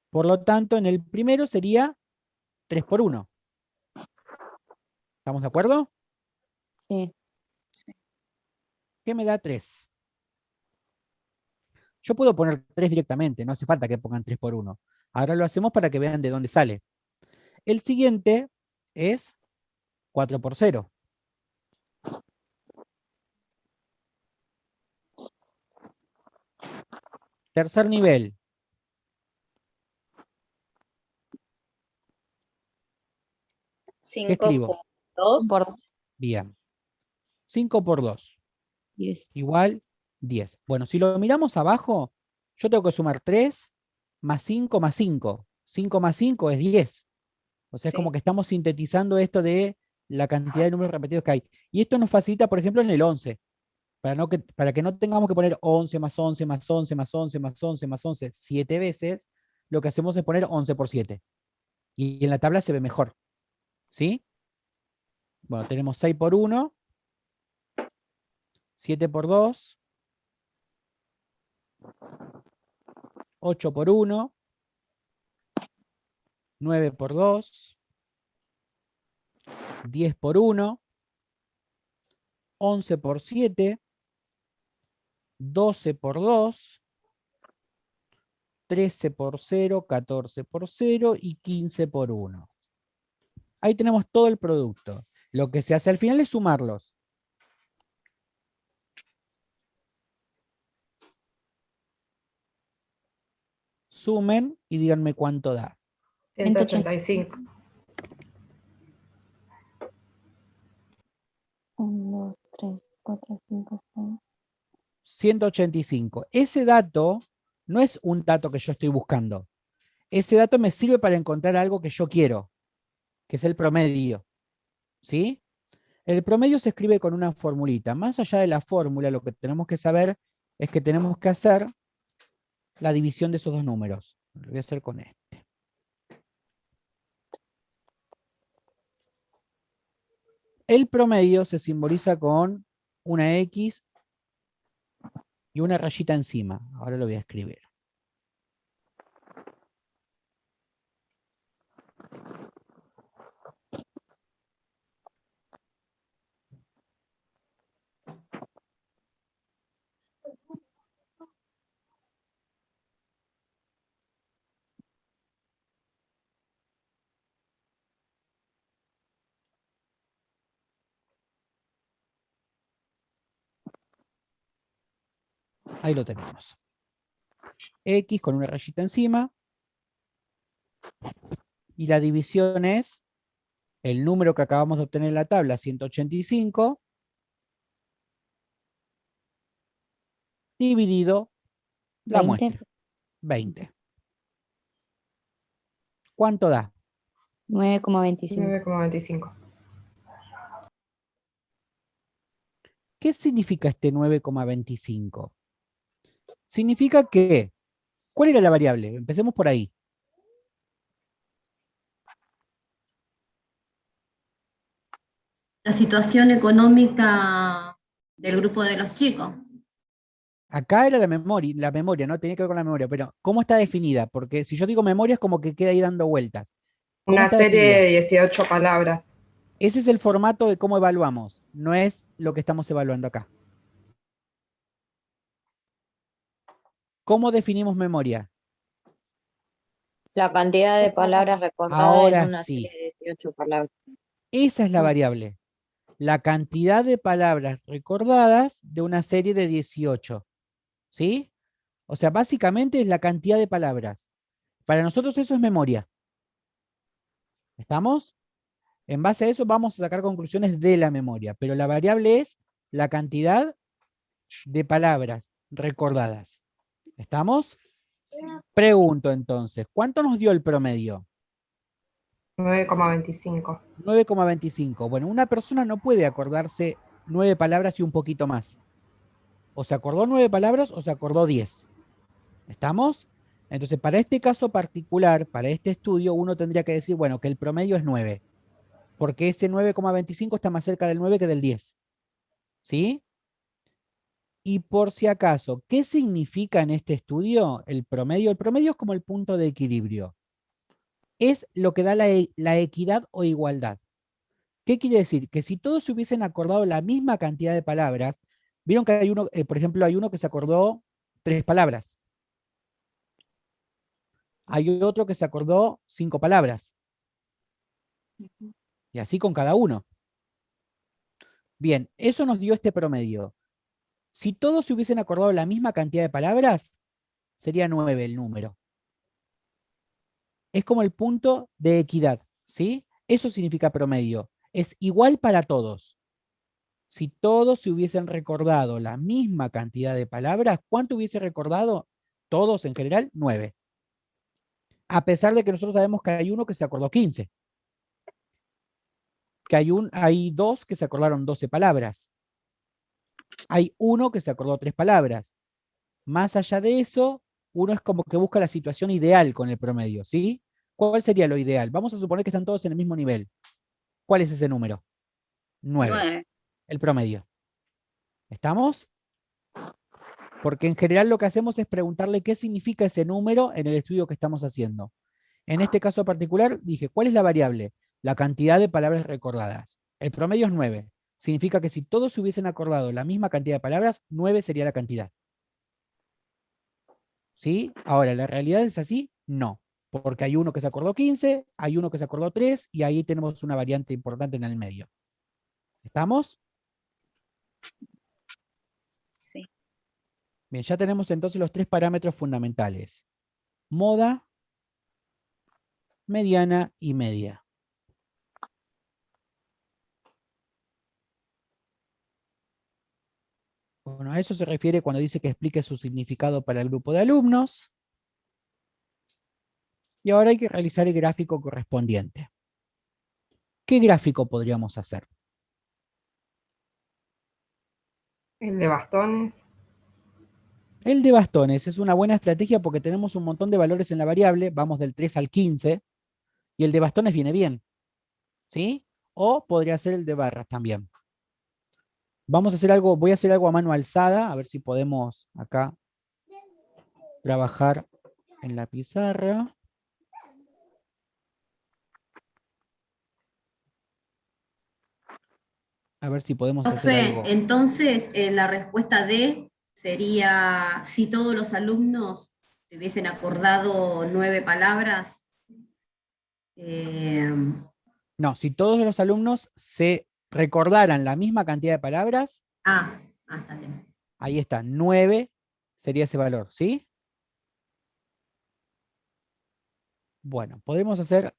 Por lo tanto, en el primero sería 3 por 1. ¿Estamos de acuerdo? Sí. ¿Qué me da 3? Yo puedo poner 3 directamente, no hace falta que pongan 3 por 1. Ahora lo hacemos para que vean de dónde sale. El siguiente es 4 por 0. Tercer nivel. 5 ¿Qué escribo? por 2. Por Bien. 5 por 2 10. igual 10. Bueno, si lo miramos abajo, yo tengo que sumar 3 más 5 más 5. 5 más 5 es 10. O sea, es como Sí. que estamos sintetizando esto de la cantidad de números repetidos que hay. Y esto nos facilita, por ejemplo, en el 11. Para que no tengamos que poner 11 más 11 más 11 más 11 más 11 más 11 7 veces, lo que hacemos es poner 11 por 7. Y en la tabla se ve mejor. ¿Sí? Bueno, tenemos 6 por 1, 7 por 2, 8 por 1, 9 por 2, 10 por 1, 11 por 7, 12 por 2, 13 por 0, 14 por 0 y 15 por 1. Ahí tenemos todo el producto. Lo que se hace al final es sumarlos. Sumen y díganme cuánto da. 185. 1, 2, 3, 4, 5, 6. 185. Ese dato no es un dato que yo estoy buscando. Ese dato me sirve para encontrar algo que yo quiero, que es el promedio. ¿Sí? El promedio se escribe con una formulita. Más allá de la fórmula, lo que tenemos que saber es que tenemos que hacer la división de esos dos números. Lo voy a hacer con este. El promedio se simboliza con una X y una rayita encima. Ahora lo voy a escribir. Ahí lo tenemos. X con una rayita encima. Y la división es el número que acabamos de obtener en la tabla, 185, dividido la 20. muestra, 20. ¿Cuánto da? 9,25. 9,25. ¿Qué significa este 9,25? Significa que, ¿cuál era la variable? Empecemos por ahí. La situación económica del grupo de los chicos. Acá era la memoria, no tenía que ver con la memoria, pero ¿cómo está definida? Porque si yo digo memoria es como que queda ahí dando vueltas. ¿Cómo Una está serie definida? de 18 palabras. Ese es el formato de cómo evaluamos, no es lo que estamos evaluando acá. ¿Cómo definimos memoria? La cantidad de palabras recordadas en Ahora una sí, serie de 18 palabras. esa es la variable. La cantidad de palabras recordadas de una serie de 18. ¿Sí? O sea, básicamente es la cantidad de palabras. Para nosotros eso es memoria. ¿Estamos? En base a eso vamos a sacar conclusiones de la memoria, pero la variable es la cantidad de palabras recordadas. ¿Estamos? Pregunto entonces, ¿cuánto nos dio el promedio? 9,25. 9,25. Bueno, una persona no puede acordarse 9 palabras y un poquito más. O se acordó 9 palabras o se acordó 10. ¿Estamos? Entonces, para este caso particular, para este estudio, uno tendría que decir, bueno, que el promedio es 9. Porque ese 9,25 está más cerca del 9 que del 10. ¿Sí? Y por si acaso, ¿qué significa en este estudio el promedio? El promedio es como el punto de equilibrio. Es lo que da la equidad o igualdad. ¿Qué quiere decir? Que si todos se hubiesen acordado la misma cantidad de palabras, vieron que hay uno, por ejemplo, hay uno que se acordó 3 palabras. Hay otro que se acordó 5 palabras. Y así con cada uno. Bien, eso nos dio este promedio. Si todos se hubiesen acordado la misma cantidad de palabras, sería 9 el número. Es como el punto de equidad, ¿sí? Eso significa promedio. Es igual para todos. Si todos se hubiesen recordado la misma cantidad de palabras, ¿cuánto hubiese recordado? Todos en general, 9. A pesar de que nosotros sabemos que hay uno que se acordó 15. Que hay 2 que se acordaron 12 palabras. Hay uno que se acordó 3 palabras. Más allá de eso, uno es como que busca la situación ideal con el promedio, ¿sí? ¿Cuál sería lo ideal? Vamos a suponer que están todos en el mismo nivel. ¿Cuál es ese número? 9. 9. El promedio. ¿Estamos? Porque en general lo que hacemos es preguntarle qué significa ese número en el estudio que estamos haciendo. En este caso particular dije, ¿cuál es la variable? La cantidad de palabras recordadas. El promedio es 9. Significa que si todos se hubiesen acordado la misma cantidad de palabras, 9 sería la cantidad. ¿Sí? Ahora, ¿la realidad es así? No. Porque hay uno que se acordó 15, hay uno que se acordó 3 y ahí tenemos una variante importante en el medio. ¿Estamos? Sí. Bien, ya tenemos entonces los 3 parámetros fundamentales. Moda, mediana y media. Bueno, a eso se refiere cuando dice que explique su significado para el grupo de alumnos. Y ahora hay que realizar el gráfico correspondiente. ¿Qué gráfico podríamos hacer? El de bastones. El de bastones es una buena estrategia porque tenemos un montón de valores en la variable, vamos del 3 al 15, y el de bastones viene bien. ¿Sí? O podría ser el de barras también. Vamos a hacer algo, voy a hacer algo a mano alzada, a ver si podemos acá trabajar en la pizarra. A ver si podemos hacer Profe, algo. entonces la respuesta D sería si todos los alumnos se hubiesen acordado 9 palabras. No, si todos los alumnos se recordaran la misma cantidad de palabras, Está bien. ahí está, 9 sería ese valor, ¿sí? Bueno, podemos hacer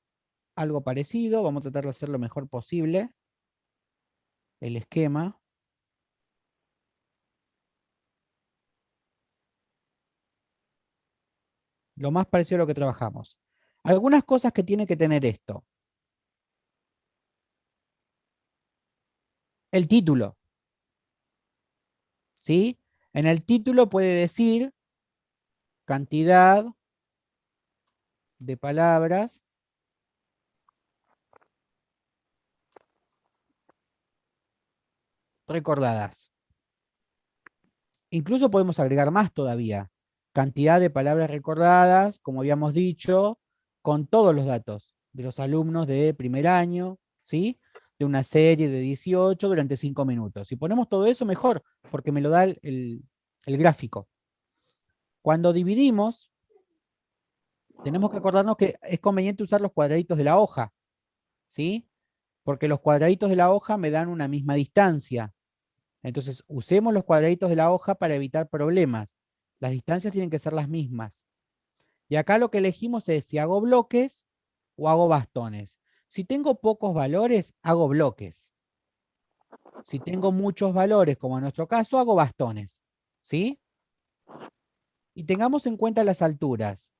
algo parecido, vamos a tratar de hacer lo mejor posible. El esquema. Lo más parecido a lo que trabajamos. Algunas cosas que tiene que tener esto. El título. ¿Sí? En el título puede decir cantidad de palabras recordadas. Incluso podemos agregar más todavía. Cantidad de palabras recordadas, como habíamos dicho, con todos los datos de los alumnos de primer año, ¿sí? De una serie de 18 durante 5 minutos. Si ponemos todo eso, mejor, porque me lo da el gráfico. Cuando dividimos, tenemos que acordarnos que es conveniente usar los cuadraditos de la hoja, ¿sí? Porque los cuadraditos de la hoja me dan una misma distancia. Entonces, usemos los cuadraditos de la hoja para evitar problemas. Las distancias tienen que ser las mismas. Y acá lo que elegimos es si hago bloques o hago bastones. Si tengo pocos valores, hago bloques. Si tengo muchos valores, como en nuestro caso, hago bastones. ¿Sí? Y tengamos en cuenta las alturas.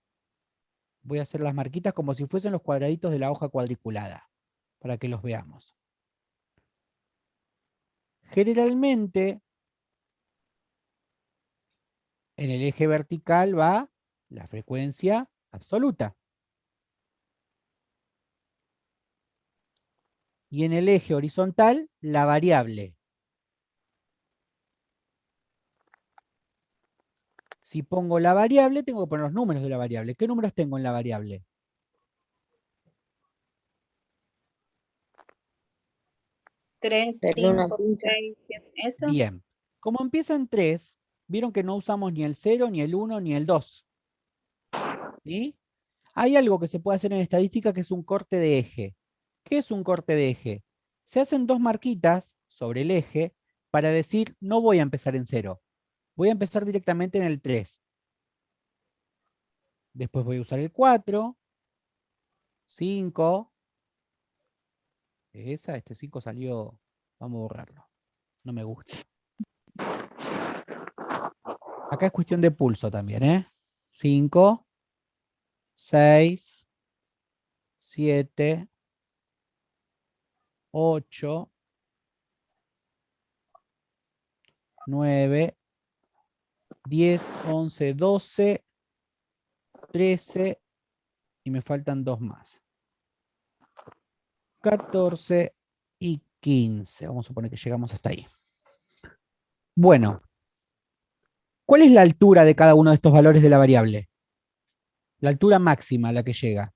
Voy a hacer las marquitas como si fuesen los cuadraditos de la hoja cuadriculada, para que los veamos. Generalmente, en el eje vertical va la frecuencia absoluta. Y en el eje horizontal, la variable. Si pongo la variable, tengo que poner los números de la variable. ¿Qué números tengo en la variable? 3, Del 1 al 5, 5. 6, 7. ¿Eso? Bien. Como empieza en 3, vieron que no usamos ni el 0, ni el 1, ni el 2. ¿Sí? Hay algo que se puede hacer en estadística que es un corte de eje. ¿Qué es un corte de eje? Se hacen dos marquitas sobre el eje para decir no voy a empezar en 0. Voy a empezar directamente en el 3. Después voy a usar el 4, 5. Este 5 salió, vamos a borrarlo. No me gusta. Acá es cuestión de pulso también, ¿eh? 5, 6, 7, 8, 9, 10, 11, 12, 13 y me faltan dos más. 14 y 15. Vamos a suponer que llegamos hasta ahí. Bueno, ¿cuál es la altura de cada uno de estos valores de la variable? La altura máxima a la que llega.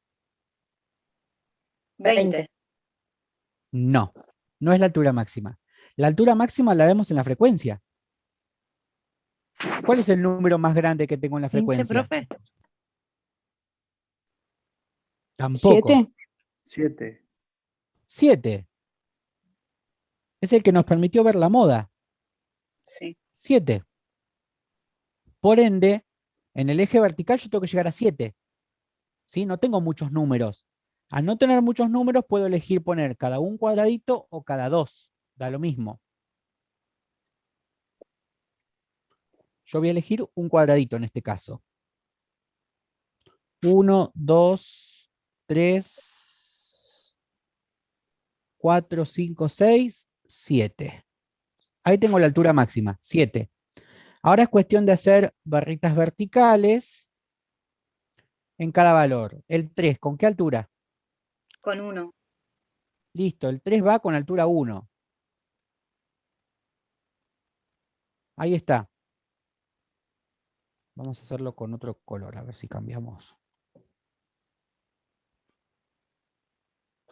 20. No, no es la altura máxima. La altura máxima la vemos en la frecuencia. ¿Cuál es el número más grande que tengo en la 15, frecuencia? profe. Tampoco. 7. 7. 7. Es el que nos permitió ver la moda. Sí. 7. Por ende, en el eje vertical yo tengo que llegar a 7. ¿Sí? No tengo muchos números. Al no tener muchos números, puedo elegir poner cada un cuadradito o cada dos. Da lo mismo. Yo voy a elegir un cuadradito en este caso. 1, 2, 3, 4, 5, 6, 7. Ahí tengo la altura máxima, 7. Ahora es cuestión de hacer barritas verticales en cada valor. El 3, ¿con qué altura? Con 1. Listo, el 3 va con altura 1. Ahí está. Vamos a hacerlo con otro color, a ver si cambiamos.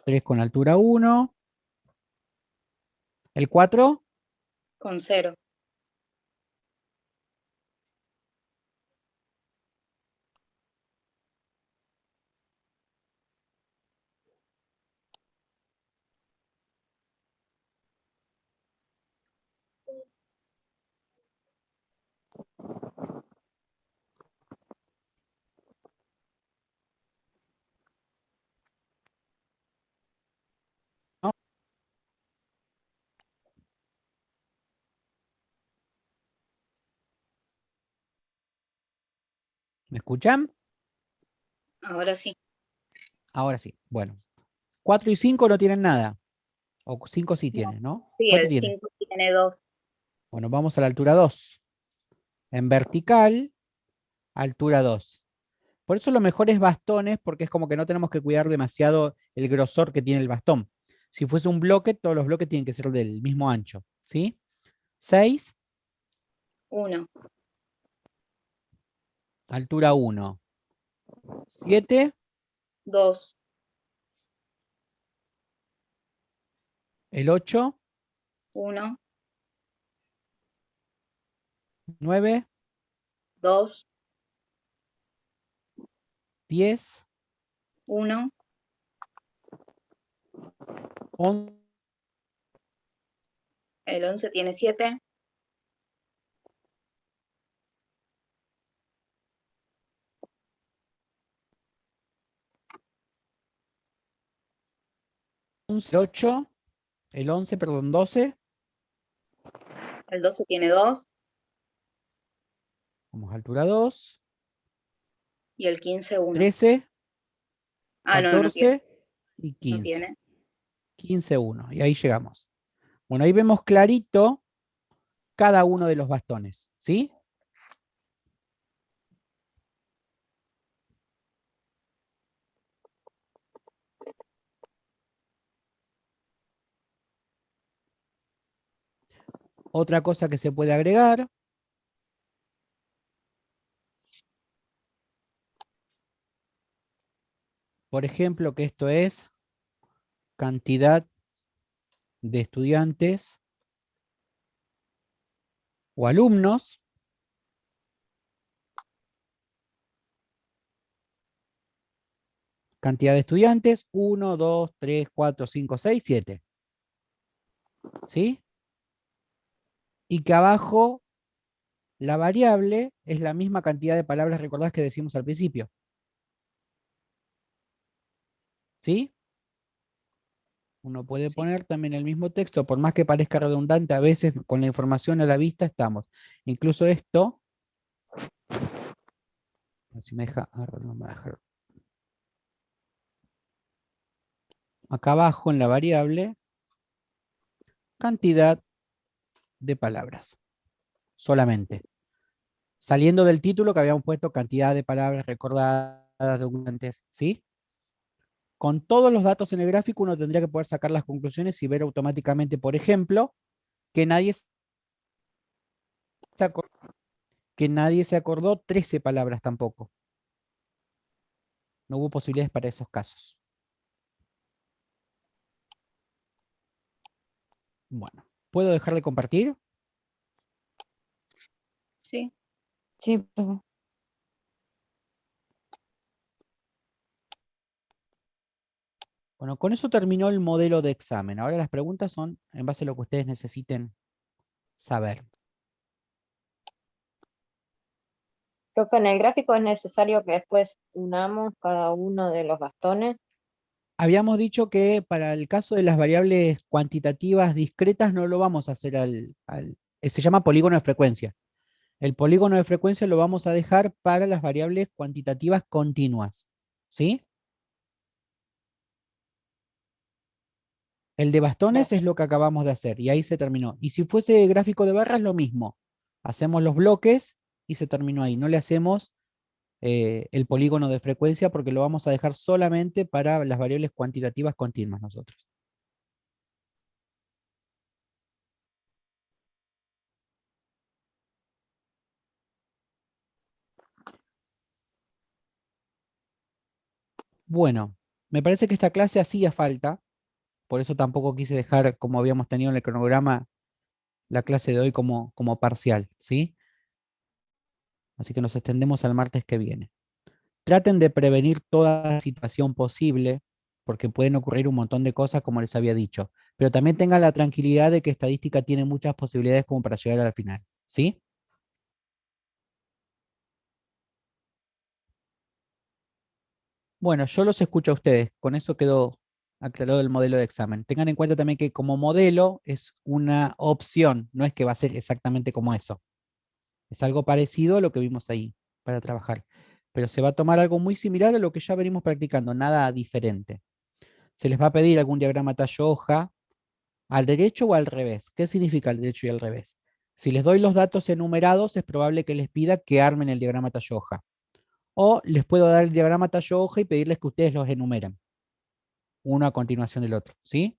3 con altura 1. ¿El 4? Con 0. ¿Me escuchan? Ahora sí. Ahora sí. Bueno. 4 y 5 no tienen nada. O 5 sí No, tienen, ¿no? sí, ¿Cuánto el tienen? 5 tiene 2. Bueno, vamos a la altura 2. En vertical, altura 2. Por eso lo mejor es bastones, porque es como que no tenemos que cuidar demasiado el grosor que tiene el bastón. Si fuese un bloque, todos los bloques tienen que ser del mismo ancho. ¿Sí? 6, 1, altura 1. 7, 2, el 8, 1, 9, 2, 10, 1, 11, el 11 tiene 7, 8, el 11, perdón, 12. el 12 tiene 2 Vamos a altura 2. y el 15 1. 13, Ah, no, no tiene. 14 y No 15. tiene. 15, 1. Y ahí llegamos. Bueno, ahí vemos clarito cada uno de los bastones. ¿Sí? Otra cosa que se puede agregar, por ejemplo, que esto es cantidad de estudiantes o alumnos. Cantidad de estudiantes, 1, 2, 3, 4, 5, 6, 7. ¿Sí? Y que abajo la variable es la misma cantidad de palabras recordadas que decimos al principio. ¿Sí? Uno puede Sí. poner también el mismo texto, por más que parezca redundante, a veces con la información a la vista estamos. Incluso esto, a ver si me deja, no me va a dejar. Acá abajo en la variable, cantidad de palabras, solamente. Saliendo del título que habíamos puesto cantidad de palabras recordadas, documentos, ¿sí? Con todos los datos en el gráfico uno tendría que poder sacar las conclusiones y ver automáticamente, por ejemplo, que nadie se acordó 13 palabras tampoco. No hubo posibilidades para esos casos. Bueno, ¿puedo dejar de compartir? Sí. Sí, profe. Bueno, con eso terminó el modelo de examen. Ahora las preguntas son en base a lo que ustedes necesiten saber. Profe, en el gráfico es necesario que después unamos cada uno de los bastones. Habíamos dicho que para el caso de las variables cuantitativas discretas no lo vamos a hacer se llama polígono de frecuencia. El polígono de frecuencia lo vamos a dejar para las variables cuantitativas continuas. ¿Sí? El de bastones es lo que acabamos de hacer y ahí se terminó. Y si fuese gráfico de barras, lo mismo. Hacemos los bloques y se terminó ahí. No le hacemos el polígono de frecuencia porque lo vamos a dejar solamente para las variables cuantitativas continuas nosotros. Bueno, me parece que esta clase hacía falta, por eso tampoco quise dejar, como habíamos tenido en el cronograma, la clase de hoy como parcial, ¿sí? Así que nos extendemos al martes que viene. Traten de prevenir toda situación posible, porque pueden ocurrir un montón de cosas, como les había dicho. Pero también tengan la tranquilidad de que estadística tiene muchas posibilidades como para llegar al final, ¿sí? Bueno, yo los escucho a ustedes. Con eso quedó aclarado el modelo de examen. Tengan en cuenta también que como modelo es una opción, no es que va a ser exactamente como eso. Es algo parecido a lo que vimos ahí para trabajar. pero se va a tomar algo muy similar a lo que ya venimos practicando, nada diferente. Se les va a pedir algún diagrama tallo-hoja al derecho o al revés. ¿Qué significa al derecho y al revés? Si les doy los datos enumerados, es probable que les pida que armen el diagrama tallo-hoja. O les puedo dar el diagrama tallo-hoja y pedirles que ustedes los enumeren, uno a continuación del otro, ¿sí?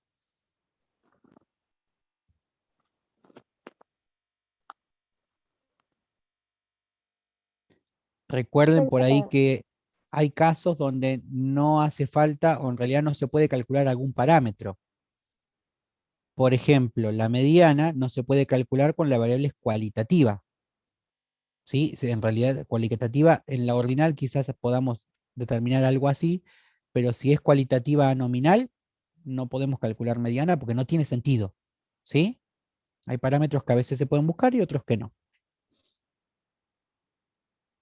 Recuerden por ahí que hay casos donde no hace falta o en realidad no se puede calcular algún parámetro. Por ejemplo, la mediana no se puede calcular con la variable cualitativa. ¿Sí? En realidad, cualitativa, en la ordinal quizás podamos determinar algo así, pero si es cualitativa nominal, no podemos calcular mediana porque no tiene sentido. ¿Sí? Hay parámetros que a veces se pueden buscar y otros que no.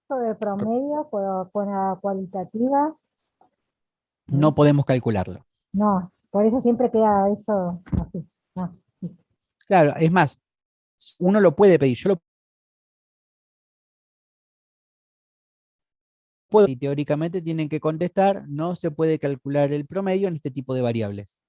De promedio, con la cualitativa, No podemos calcularlo. no, por eso siempre queda eso así. No. Claro, es más, uno lo puede pedir, yo lo puedo y teóricamente tienen que contestar, no se puede calcular el promedio en este tipo de variables.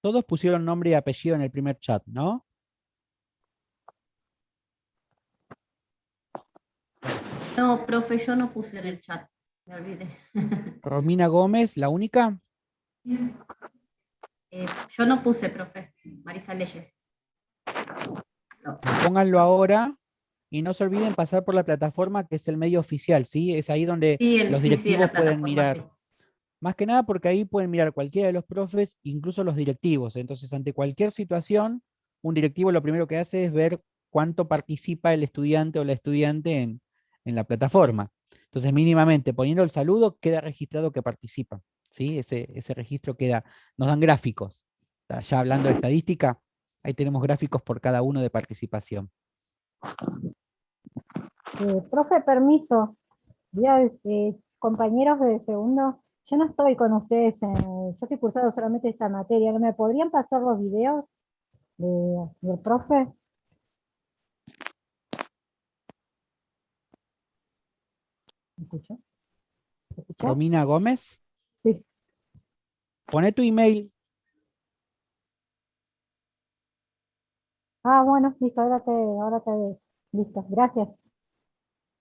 Todos pusieron nombre y apellido en el primer chat, ¿no? No, profe, yo no puse en el chat, me olvidé. Romina Gómez, la única. Yo no puse, profe, Marisa Leyes. No. Pónganlo ahora y no se olviden pasar por la plataforma que es el medio oficial, ¿sí? Es ahí donde Sí, los sí, en directivos la pueden plataforma, sí. mirar. Más que nada porque ahí pueden mirar cualquiera de los profes, incluso los directivos. Entonces, ante cualquier situación, un directivo lo primero que hace es ver cuánto participa el estudiante o la estudiante en la plataforma. Entonces, mínimamente, poniendo el saludo, queda registrado que participa. ¿Sí? Ese registro queda, nos dan gráficos. Ya hablando de estadística, ahí tenemos gráficos por cada uno de participación. Profe, permiso. Compañeros de segundo, yo no estoy con ustedes, yo estoy cursando solamente esta materia. ¿No me podrían pasar los videos del profe? ¿Me escuchó? ¿Me escuchó? Romina Gómez, Sí. pone tu email. Ah, bueno, listo, ahora te, listo, gracias.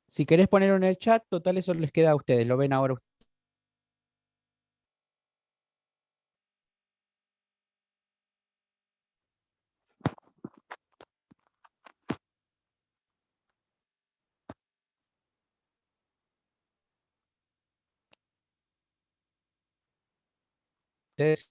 Si querés ponerlo en el chat, total, eso les queda a ustedes. Lo ven ahora ustedes.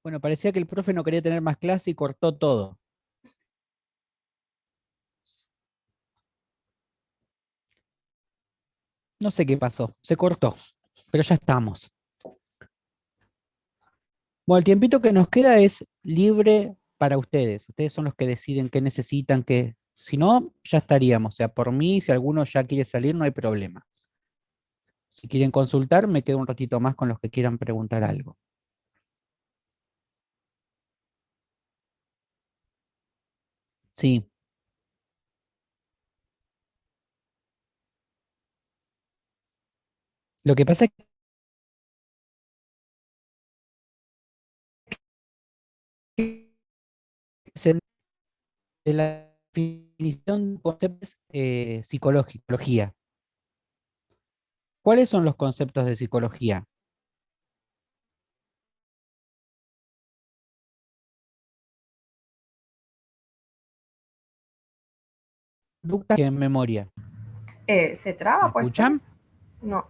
Bueno, parecía que el profe no quería tener más clase y cortó todo. No sé qué pasó, se cortó, pero ya estamos. Bueno, el tiempito que nos queda es libre para ustedes. Ustedes son los que deciden qué necesitan, qué. Si no, ya estaríamos. O sea, por mí, si alguno ya quiere salir, no hay problema. Si quieren consultar, me quedo un ratito más con los que quieran preguntar algo. Sí. Lo que pasa es que de la definición de conceptos psicología. ¿Cuáles son los conceptos de psicología? Conducta en memoria. ¿Se traba, ¿Me puede ser? escuchan? No,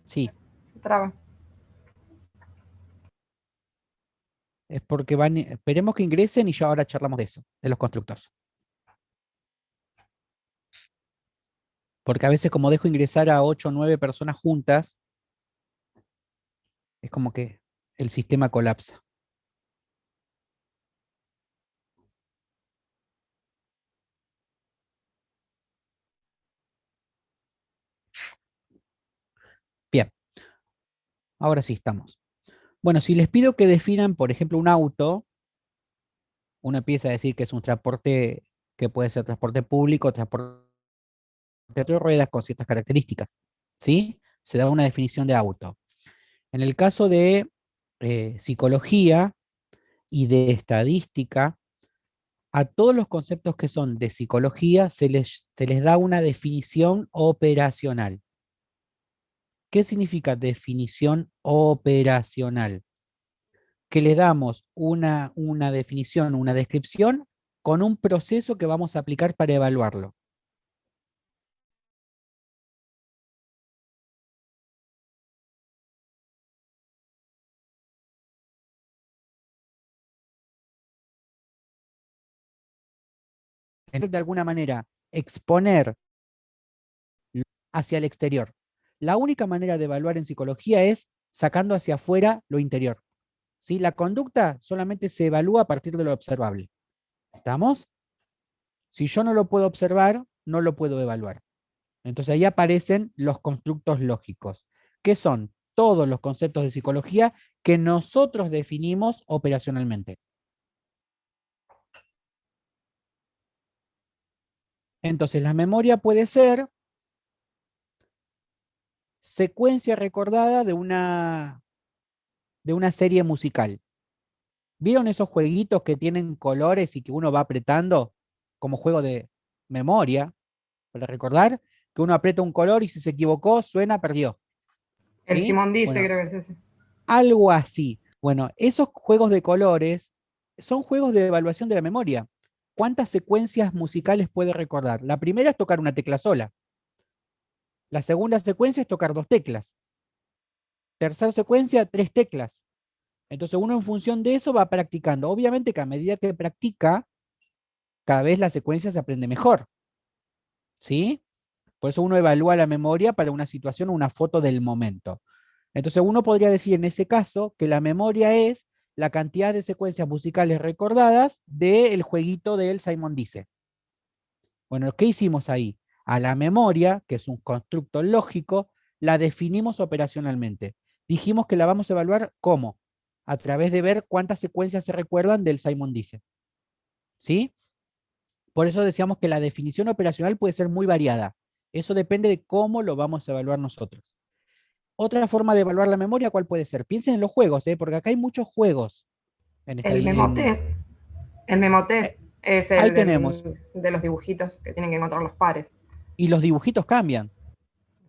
Sí. se traba. Es porque van, esperemos que ingresen y ya ahora charlamos de eso, de los constructores. Porque a veces como dejo ingresar a 8 o 9 personas juntas, es como que el sistema colapsa. Bien, ahora sí estamos. Bueno, si les pido que definan, por ejemplo, un auto, uno empieza a decir que es un transporte que puede ser transporte público, transporte de ruedas con ciertas características. ¿Sí? Se da una definición de auto. En el caso de psicología y de estadística, a todos los conceptos que son de psicología se les da una definición operacional. ¿Qué significa definición operacional? Que le damos una definición, una descripción con un proceso que vamos a aplicar para evaluarlo. Entonces, de alguna manera, exponer hacia el exterior. La única manera de evaluar en psicología es sacando hacia afuera lo interior. ¿Sí? La conducta solamente se evalúa a partir de lo observable. ¿Estamos? Si yo no lo puedo observar, no lo puedo evaluar. Entonces ahí aparecen los constructos lógicos, que son todos los conceptos de psicología que nosotros definimos operacionalmente. Entonces la memoria puede ser secuencia recordada de una serie musical. ¿Vieron esos jueguitos que tienen colores y que uno va apretando como juego de memoria? Para recordar que uno aprieta un color y si se equivocó, suena, perdió. El ¿Sí? Simón dice, Bueno, creo que es ese. algo así. Bueno, esos juegos de colores son juegos de evaluación de la memoria. ¿Cuántas secuencias musicales puede recordar? La primera es tocar una tecla sola. La segunda secuencia es tocar 2 teclas. Tercera secuencia, 3 teclas. Entonces uno en función de eso va practicando. Obviamente que a medida que practica, cada vez la secuencia se aprende mejor. ¿Sí? Por eso uno evalúa la memoria para una situación o una foto del momento. Entonces uno podría decir en ese caso que la memoria es la cantidad de secuencias musicales recordadas del jueguito del Simon Dice. Bueno, ¿qué hicimos ahí? A la memoria, que es un constructo lógico, la definimos operacionalmente. Dijimos que la vamos a evaluar ¿cómo? A través de ver cuántas secuencias se recuerdan del Simon Dice. ¿Sí? Por eso decíamos que la definición operacional puede ser muy variada. Eso depende de cómo lo vamos a evaluar nosotros. Otra forma de evaluar la memoria, ¿cuál puede ser? Piensen en los juegos, porque acá hay muchos juegos. El memotest. El memotest es ahí el tenemos. de los dibujitos que tienen que encontrar los pares. Y los dibujitos cambian,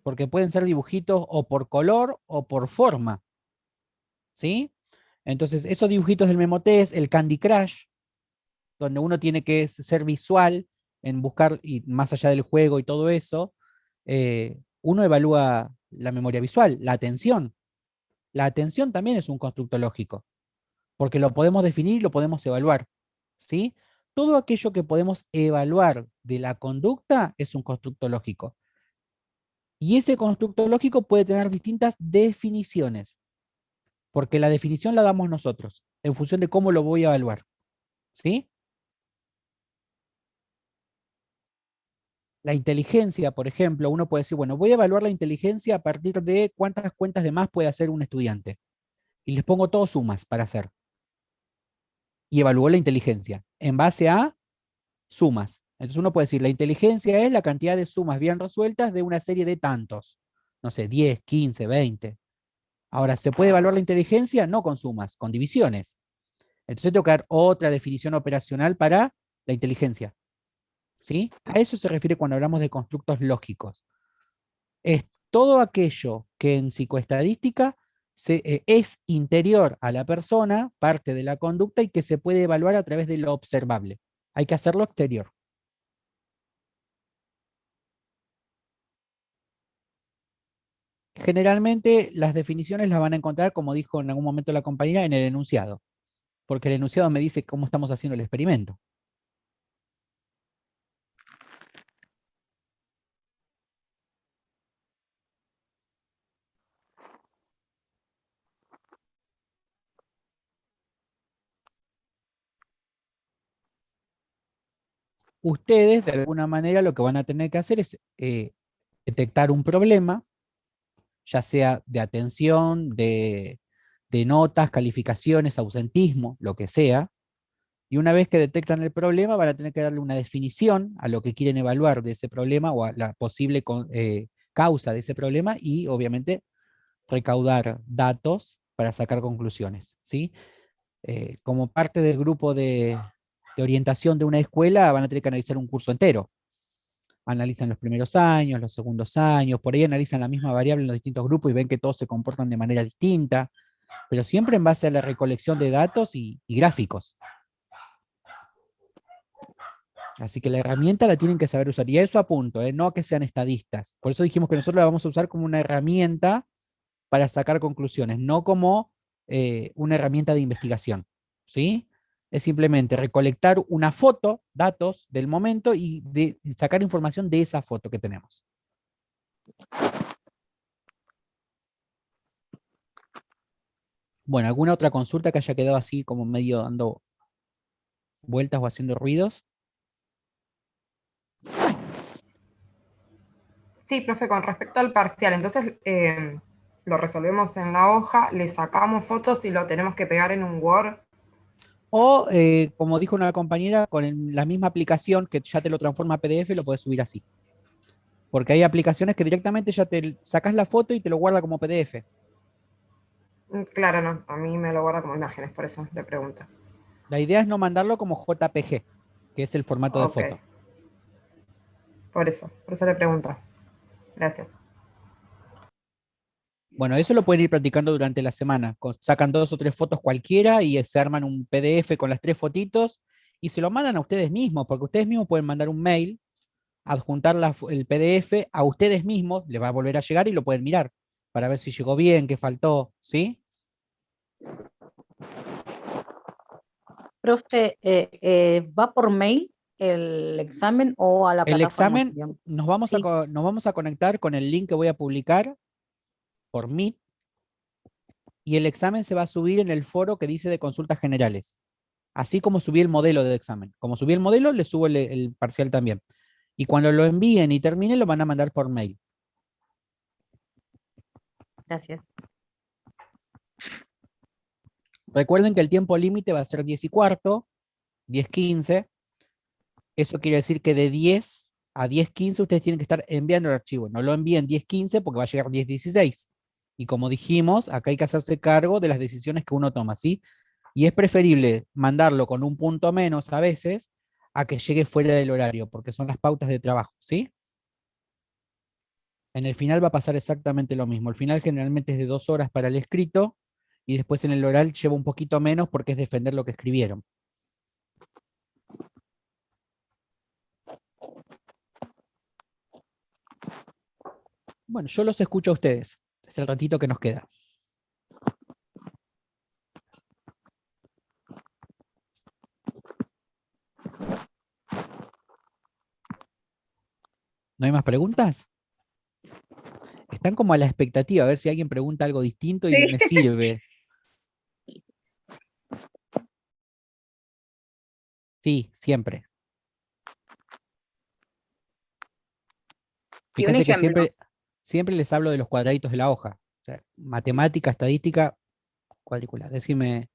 porque pueden ser dibujitos o por color o por forma. ¿Sí? Entonces, esos dibujitos del memotest, el Candy Crush, donde uno tiene que ser visual en buscar, y más allá del juego y todo eso, uno evalúa la memoria visual, la atención. La atención también es un constructo lógico. porque lo podemos definir y lo podemos evaluar, ¿sí? Todo aquello que podemos evaluar de la conducta es un constructo lógico. Y ese constructo lógico puede tener distintas definiciones, porque la definición la damos nosotros, en función de cómo lo voy a evaluar, ¿sí? La inteligencia, por ejemplo, uno puede decir, bueno, voy a evaluar la inteligencia a partir de cuántas cuentas de más puede hacer un estudiante. Y les pongo todos sumas para hacer. Y evalúo la inteligencia en base a sumas. Entonces uno puede decir, la inteligencia es la cantidad de sumas bien resueltas de una serie de tantos. No sé, 10, 15, 20. Ahora, ¿se puede evaluar la inteligencia? No con sumas, con divisiones. Entonces tengo que dar otra definición operacional para la inteligencia. ¿Sí? A eso se refiere cuando hablamos de constructos lógicos. Es todo aquello que en psicoestadística es interior a la persona, parte de la conducta y que se puede evaluar a través de lo observable. Hay que hacerlo exterior. Generalmente las definiciones las van a encontrar, como dijo en algún momento la compañera, en el enunciado, porque el enunciado me dice cómo estamos haciendo el experimento. Ustedes, de alguna manera, lo que van a tener que hacer es detectar un problema, ya sea de atención, de notas, calificaciones, ausentismo, lo que sea, y una vez que detectan el problema van a tener que darle una definición a lo que quieren evaluar de ese problema o a la posible causa de ese problema y obviamente recaudar datos para sacar conclusiones, ¿sí? Como parte del grupo de orientación de una escuela van a tener que analizar un curso entero. Analizan los primeros años, los segundos años, por ahí analizan la misma variable en los distintos grupos y ven que todos se comportan de manera distinta, pero siempre en base a la recolección de datos y gráficos. Así que la herramienta la tienen que saber usar. Y a eso apunto, no que sean estadistas. Por eso dijimos que nosotros la vamos a usar como una herramienta para sacar conclusiones, no como una herramienta de investigación. ¿Sí? Es simplemente recolectar una foto, datos del momento y sacar información de esa foto que tenemos. Bueno, ¿alguna otra consulta que haya quedado así como medio dando vueltas o haciendo ruidos? Sí, profe, con respecto al parcial, entonces lo resolvemos en la hoja, le sacamos fotos y lo tenemos que pegar en un Word. O, como dijo una compañera, con la misma aplicación que ya te lo transforma a PDF, lo puedes subir así. Porque hay aplicaciones que directamente ya te sacas la foto y te lo guarda como PDF. Claro, no, a mí me lo guarda como imágenes, por eso le pregunto. La idea es no mandarlo como JPG, que es el formato de Ok, foto. por eso le pregunto. Gracias. Bueno, eso lo pueden ir practicando durante la semana. Sacan 2 o 3 fotos cualquiera y se arman un PDF con las 3 fotitos y se lo mandan a ustedes mismos, porque ustedes mismos pueden mandar un mail, adjuntar el PDF a ustedes mismos, les va a volver a llegar y lo pueden mirar para ver si llegó bien, qué faltó, ¿sí? Profe, ¿va por mail el examen o a la El plataforma examen también? nos vamos Sí, a conectar con el link que voy a publicar por Meet y el examen se va a subir en el foro que dice de consultas generales. Así como subí el modelo de examen. Como subí el modelo, le subo el parcial también. Y cuando lo envíen y termine, lo van a mandar por mail. gracias. Recuerden que el tiempo límite va a ser 10:15, 10:15. Eso quiere decir que de 10 a 10:15 ustedes tienen que estar enviando el archivo. No lo envíen 10:15 porque va a llegar 10:16. Y como dijimos, acá hay que hacerse cargo de las decisiones que uno toma, ¿sí? Y es preferible mandarlo con un punto menos a veces a que llegue fuera del horario, porque son las pautas de trabajo, ¿sí? En el final va a pasar exactamente lo mismo. El final generalmente es de 2 horas para el escrito y después en el oral lleva un poquito menos porque es defender lo que escribieron. Bueno, yo los escucho a ustedes. Es el ratito que nos queda. ¿No hay más preguntas? Están como a la expectativa, a ver si alguien pregunta algo distinto y Sí. me sirve. Sí, siempre. Y un Fíjense que ejemplo, siempre les hablo de los cuadraditos de la hoja. O sea, matemática, estadística, cuadrícula. Decime.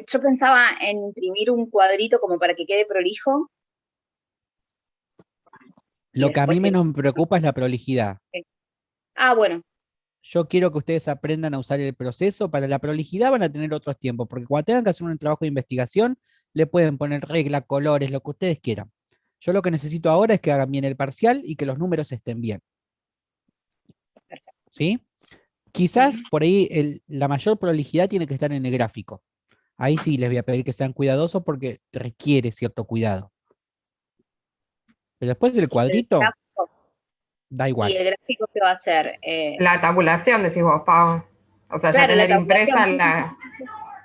yo pensaba en imprimir un cuadrito como para que quede prolijo y Lo que a mí después menos me preocupa es la prolijidad. bueno, Yo quiero que ustedes aprendan a usar el proceso. Para la prolijidad van a tener otros tiempos, porque cuando tengan que hacer un trabajo de investigación, le pueden poner regla, colores, lo que ustedes quieran. Yo lo que necesito ahora es que hagan bien el parcial y que los números estén bien. ¿Sí? Quizás por ahí la mayor prolijidad tiene que estar en el gráfico. Ahí sí les voy a pedir que sean cuidadosos porque requiere cierto cuidado. Pero después del cuadrito, da y igual. el gráfico que va a ser. La tabulación, decís vos, Pau. O sea, ya Claro, la tener tabulación, impresa sí, sí, la... sí.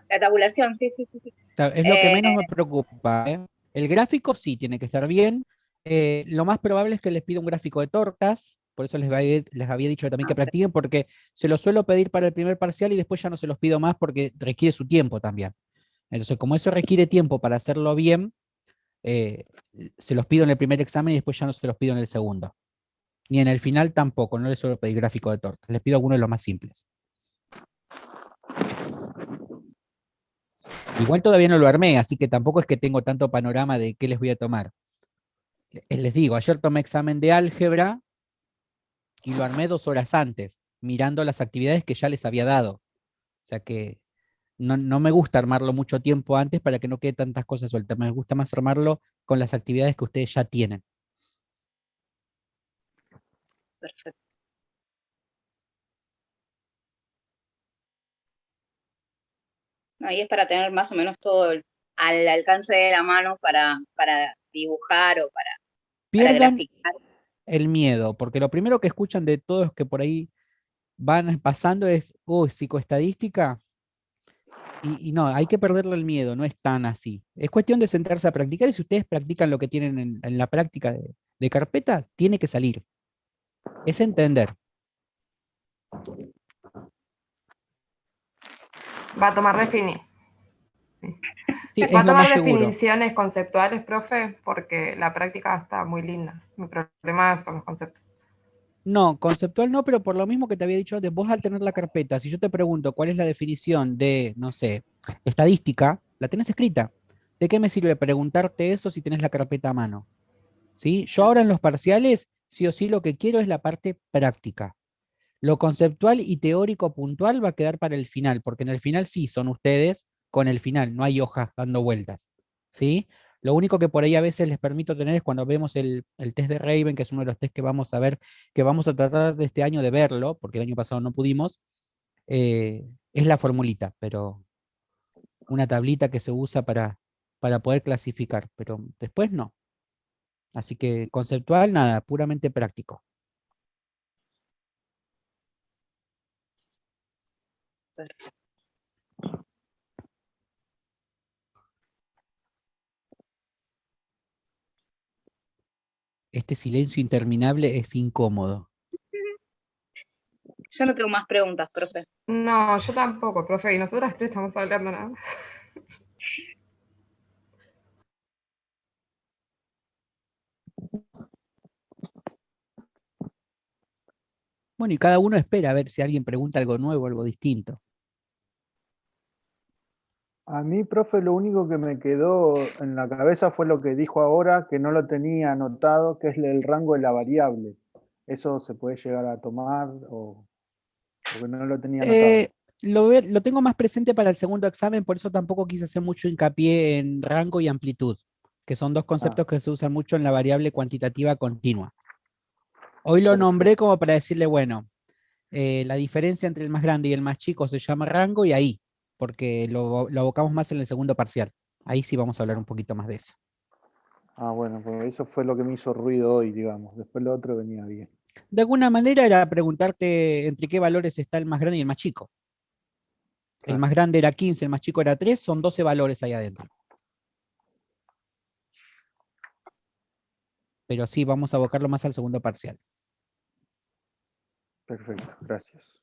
La tabulación, sí, sí, sí. Es lo que menos me preocupa, ¿eh? El gráfico sí tiene que estar bien. Lo más probable es que les pida un gráfico de tortas. Por eso les había dicho también que practiquen, porque se los suelo pedir para el primer parcial y después ya no se los pido más porque requiere su tiempo también. Entonces, como eso requiere tiempo para hacerlo bien, se los pido en el primer examen y después ya no se los pido en el segundo. Ni en el final tampoco, no les suelo pedir gráfico de tortas. Les pido algunos de los más simples. Igual todavía no lo armé, así que tampoco es que tengo tanto panorama de qué les voy a tomar. Les digo, ayer tomé examen de álgebra y lo armé 2 horas antes, mirando las actividades que ya les había dado. O sea que no me gusta armarlo mucho tiempo antes para que no quede tantas cosas sueltas. Me gusta más armarlo con las actividades que ustedes ya tienen. Perfecto. No, y es para tener más o menos todo al alcance de la mano para dibujar o para Pierdan graficar. el miedo, porque lo primero que escuchan de todos que por ahí van pasando es, psicoestadística. Y no, hay que perderle el miedo, no es tan así. Es cuestión de sentarse a practicar y si ustedes practican lo que tienen en la práctica de carpeta, tiene que salir. Es entender. Va a tomar Sí, Va es a lo tomar más seguro. definiciones conceptuales, profe, porque la práctica está muy linda. Mi problema son los conceptos. No, conceptual no, pero por lo mismo que te había dicho antes, vos al tener la carpeta, si yo te pregunto cuál es la definición de, no sé, estadística, la tenés escrita. ¿De qué me sirve preguntarte eso si tenés la carpeta a mano? ¿Sí? Yo ahora en los parciales, sí o sí lo que quiero es la parte práctica. Lo conceptual y teórico puntual va a quedar para el final, porque en el final sí son ustedes con el final, no hay hojas dando vueltas. ¿Sí? Lo único que por ahí a veces les permito tener es cuando vemos el test de Raven, que es uno de los test que vamos a ver, que vamos a tratar de este año de verlo, porque el año pasado no pudimos, es la formulita, pero una tablita que se usa para poder clasificar, pero después no. Así que conceptual, nada, puramente práctico. Este silencio interminable es incómodo. Yo no tengo más preguntas, profe. No, yo tampoco, profe, y nosotras tres estamos hablando nada más. Bueno, y cada uno espera a ver si alguien pregunta algo nuevo, algo distinto. A mí, profe, lo único que me quedó en la cabeza fue lo que dijo ahora, que no lo tenía anotado, que es el rango de la variable. ¿Eso se puede llegar a tomar o porque no lo tenía anotado? Lo tengo más presente para el segundo examen, por eso tampoco quise hacer mucho hincapié en rango y amplitud, que son dos conceptos que se usan mucho en la variable cuantitativa continua. Hoy lo nombré como para decirle, bueno, la diferencia entre el más grande y el más chico se llama rango y ahí, porque lo abocamos más en el segundo parcial. Ahí sí vamos a hablar un poquito más de eso. Ah, bueno, pues eso fue lo que me hizo ruido hoy, digamos. Después lo otro venía bien. De alguna manera era preguntarte entre qué valores está el más grande y el más chico. El más grande era 15, el más chico era 3, son 12 valores ahí adentro. pero sí, vamos a abocarlo más al segundo parcial. Perfecto, gracias.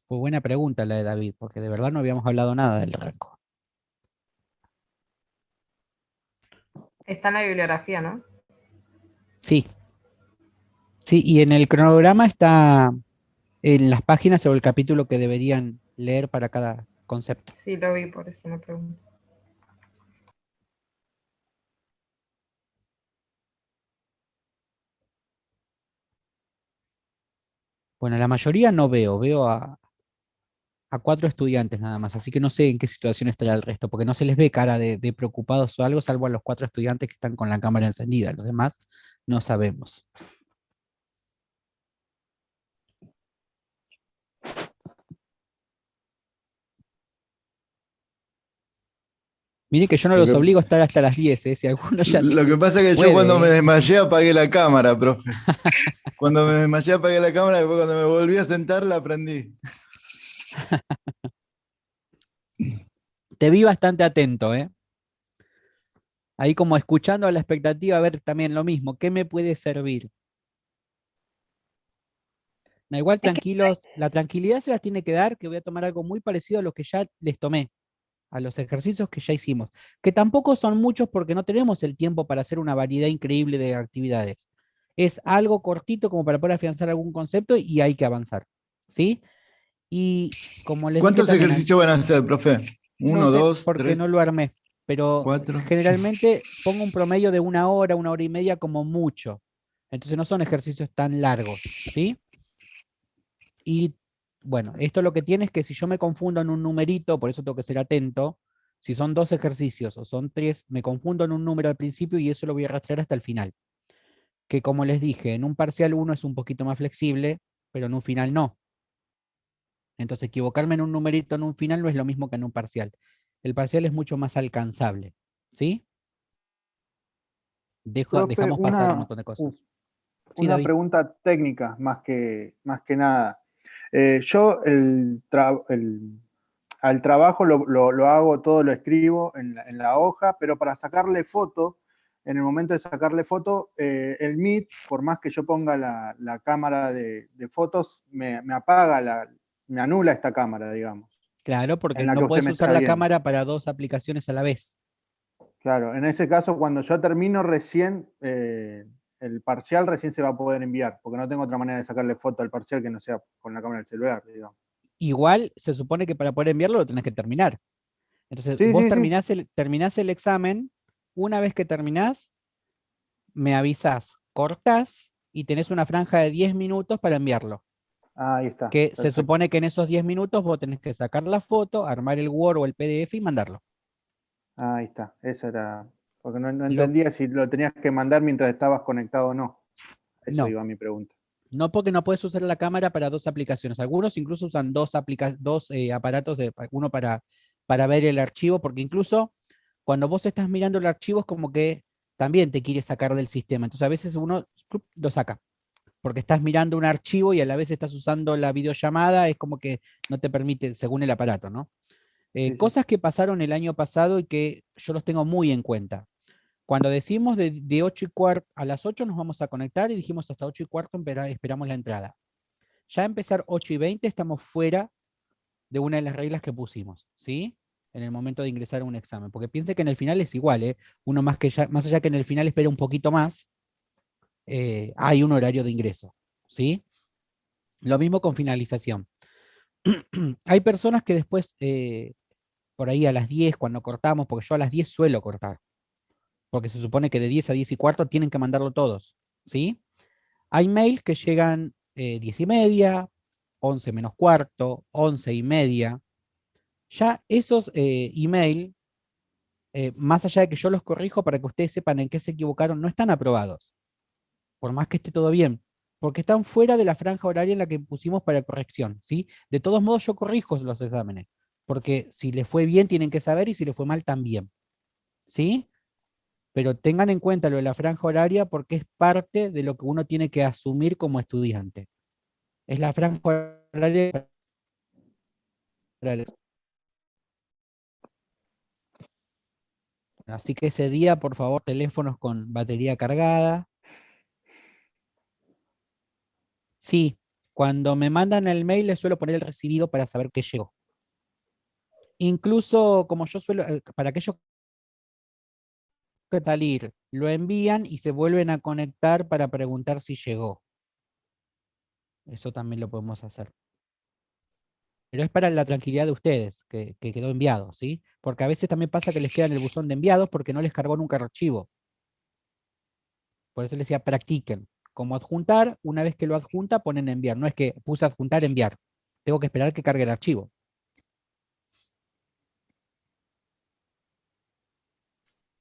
Fue buena pregunta la de David, porque de verdad no habíamos hablado nada del rango. Está en la bibliografía, ¿no? Sí, sí, y en el cronograma está en las páginas o el capítulo que deberían leer para cada concepto. Sí, lo vi, por eso me pregunto. Bueno, la mayoría no veo a 4 estudiantes nada más, así que no sé en qué situación estará el resto, porque no se les ve cara de preocupados o algo, salvo a los 4 estudiantes que están con la cámara encendida, los demás no sabemos. Miren que yo no Lo los que, obligo a estar hasta las 10, si alguno ya lo que pasa es que yo puede, cuando me ¿eh? desmayé apagué la cámara, profe. Cuando me desmayé apagué la cámara y después cuando me volví a sentar la prendí. Te vi bastante atento, ¿eh? Ahí como escuchando a la expectativa, a ver también lo mismo, ¿qué me puede servir? No, igual Es que tranquilos, la tranquilidad se las tiene que dar, que voy a tomar algo muy parecido a lo que ya les tomé, a los ejercicios que ya hicimos, que tampoco son muchos porque no tenemos el tiempo para hacer una variedad increíble de actividades. Es algo cortito como para poder afianzar algún concepto y hay que avanzar, ¿sí? Y como les dije ¿Cuántos también, ejercicios van a hacer, profe? no ¿Uno, sé dos, porque no tres, lo armé, pero cuatro? generalmente pongo un promedio de una hora y media como mucho. Entonces no son ejercicios tan largos, ¿sí? Y bueno, esto lo que tiene es que si yo me confundo en un numerito, por eso tengo que ser atento, si son 2 ejercicios o son 3, me confundo en un número al principio y eso lo voy a arrastrar hasta el final. Que como les dije, en un parcial uno es un poquito más flexible, pero en un final no. Entonces equivocarme en un numerito en un final no es lo mismo que en un parcial. El parcial es mucho más alcanzable, ¿sí? Profe, Dejamos pasar un montón de cosas. Sí, una David. pregunta técnica más que nada. Yo al trabajo lo hago, todo lo escribo en la hoja, pero para sacarle foto, en el momento de sacarle foto, el Meet, por más que yo ponga la cámara de fotos, me apaga, me anula esta cámara, digamos, Claro, en porque la que no usted puedes me usar está la viendo. cámara para 2 aplicaciones a la vez. Claro, en ese caso, cuando yo termino recién, el parcial recién se va a poder enviar, porque no tengo otra manera de sacarle foto al parcial que no sea con la cámara del celular, digamos. Igual se supone que para poder enviarlo lo tenés que terminar. Entonces, Sí, vos sí, sí. terminás el examen, una vez que terminás, me avisás, cortás y tenés una franja de 10 minutos para enviarlo. Ahí está, Que se perfecto. supone que en esos 10 minutos vos tenés que sacar la foto, armar el Word o el PDF y mandarlo. Ahí está, eso era, porque no Lo, entendía si lo tenías que mandar mientras estabas conectado o no. Eso no, iba mi pregunta. no porque no puedes usar la cámara para 2 aplicaciones. Algunos incluso usan dos aparatos, uno para ver el archivo, porque incluso cuando vos estás mirando el archivo es como que también te quiere sacar del sistema. Entonces a veces uno lo saca, porque estás mirando un archivo y a la vez estás usando la videollamada, es como que no te permite, según el aparato, ¿no? Sí, sí. Cosas que pasaron el año pasado y que yo los tengo muy en cuenta. Cuando decimos de 8 y cuarto a las 8 nos vamos a conectar y dijimos hasta 8 y cuarto esperamos la entrada. Ya a empezar 8 y 20 estamos fuera de una de las reglas que pusimos, ¿sí? En el momento de ingresar a un examen. Porque piense que en el final es igual, ¿eh? Uno más allá que en el final espera un poquito más, hay un horario de ingreso, ¿sí? Lo mismo con finalización. Hay personas que después, por ahí a las 10, cuando cortamos, porque yo a las 10 suelo cortar, porque se supone que de 10 a 10 y cuarto tienen que mandarlo todos, ¿sí? Hay mails que llegan 10 y media, 11 menos cuarto, 11 y media. Ya esos email, más allá de que yo los corrijo para que ustedes sepan en qué se equivocaron, no están aprobados, por más que esté todo bien, porque están fuera de la franja horaria en la que pusimos para corrección, ¿sí? De todos modos yo corrijo los exámenes, porque si les fue bien tienen que saber y si les fue mal también, ¿sí? Pero tengan en cuenta lo de la franja horaria porque es parte de lo que uno tiene que asumir como estudiante. Es la franja horaria para el Así que ese día, por favor, teléfonos con batería cargada. Sí, cuando me mandan el mail les suelo poner el recibido para saber que llegó. Incluso como yo suelo, para aquellos que salir, lo envían y se vuelven a conectar para preguntar si llegó. Eso también lo podemos hacer. Pero es para la tranquilidad de ustedes, que quedó enviado, ¿sí? Porque a veces también pasa que les queda en el buzón de enviados porque no les cargó nunca el archivo. Por eso les decía, practiquen. Como adjuntar, una vez que lo adjunta, ponen enviar. No es que puse adjuntar, enviar. Tengo que esperar que cargue el archivo.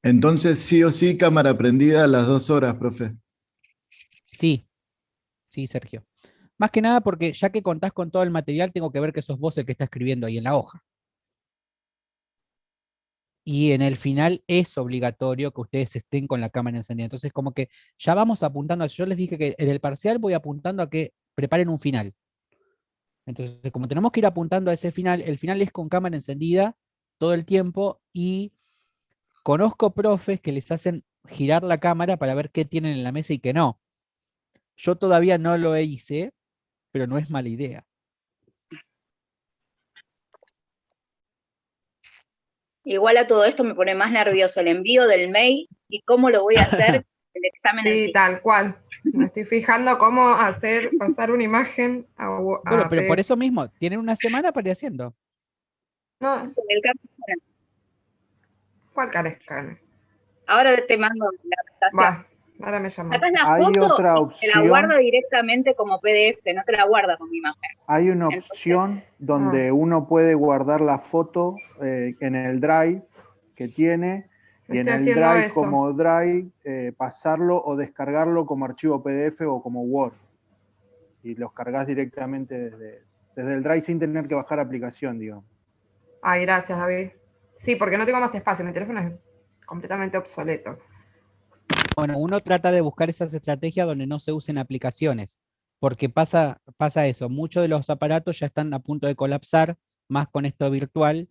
Entonces, sí o sí, cámara prendida a las 2 horas, profe. Sí, sí, Sergio. Más que nada porque ya que contás con todo el material, tengo que ver que sos vos el que está escribiendo ahí en la hoja. Y en el final es obligatorio que ustedes estén con la cámara encendida. Entonces, como que ya vamos apuntando a eso. Yo les dije que en el parcial voy apuntando a que preparen un final. Entonces, como tenemos que ir apuntando a ese final, el final es con cámara encendida todo el tiempo y conozco profes que les hacen girar la cámara para ver qué tienen en la mesa y qué no. Yo todavía no lo hice, pero no es mala idea. Igual a todo esto me pone más nervioso el envío del mail y cómo lo voy a hacer el examen en Sí, sí. tal cual. Me estoy fijando cómo hacer pasar una imagen a Bueno, pero por PDF. eso mismo, tienen una semana para ir haciendo. No, Con el caso, ¿cuál cara escáner? ahora te mando la presentación. Va, ahora me llama. Sacás la Hay foto otra y te la guarda opción, directamente como PDF, no te la guarda como imagen. hay una Entonces, opción donde uno puede guardar la foto en el Drive que tiene y en Estoy el haciendo Drive eso. como Drive pasarlo o descargarlo como archivo PDF o como Word. Y los cargas directamente desde el Drive sin tener que bajar aplicación, digamos. Ay, gracias, David. Sí, porque no tengo más espacio. Mi teléfono es completamente obsoleto. Bueno, uno trata de buscar esas estrategias donde no se usen aplicaciones, porque pasa eso, muchos de los aparatos ya están a punto de colapsar, más con esto virtual,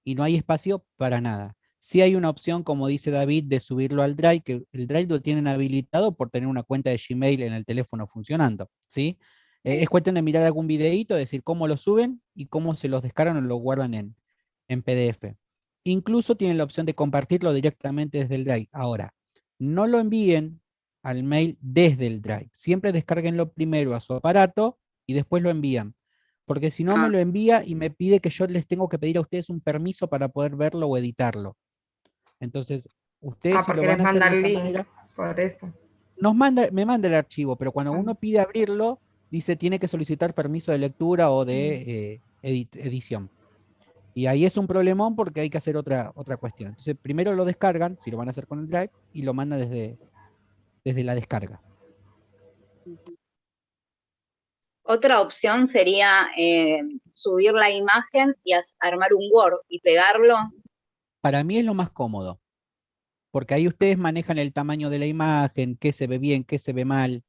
y no hay espacio para nada. Sí hay una opción, como dice David, de subirlo al Drive, que el Drive lo tienen habilitado por tener una cuenta de Gmail en el teléfono funcionando, ¿sí? Es cuestión de mirar algún videíto, decir cómo lo suben y cómo se los descargan o lo guardan en PDF. Incluso tienen la opción de compartirlo directamente desde el Drive. Ahora, no lo envíen al mail desde el Drive. Siempre descárguenlo primero a su aparato y después lo envían. Porque si no me lo envía y me pide que yo les tengo que pedir a ustedes un permiso para poder verlo o editarlo. Entonces, ustedes si lo Porque les van a hacer manda de el esa link. manera, Por eso. me manda el archivo, pero cuando uno pide abrirlo, dice tiene que solicitar permiso de lectura o de edición. Y ahí es un problemón porque hay que hacer otra cuestión. Entonces, primero lo descargan, si lo van a hacer con el Drive, y lo mandan desde la descarga. otra opción sería subir la imagen y armar un Word y pegarlo. Para mí es lo más cómodo, porque ahí ustedes manejan el tamaño de la imagen, qué se ve bien, qué se ve mal.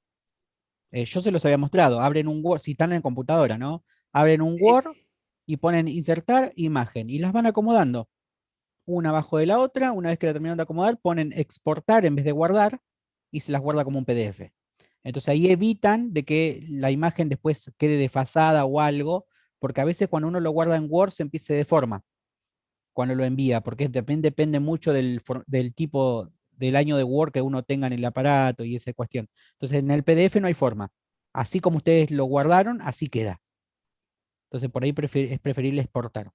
Yo se los había mostrado, abren un Word, si están en computadora, ¿no? Abren un Word y ponen insertar imagen y las van acomodando, una abajo de la otra. Una vez que la terminaron de acomodar, ponen exportar en vez de guardar y se las guarda como un PDF. Entonces ahí evitan de que la imagen después quede desfasada o algo, porque a veces cuando uno lo guarda en Word se empieza de deforma cuando lo envía, porque depende mucho del tipo, del año de Word que uno tenga en el aparato y esa cuestión. Entonces en el PDF no hay forma. Así como ustedes lo guardaron, así queda. Entonces por ahí es preferible exportar.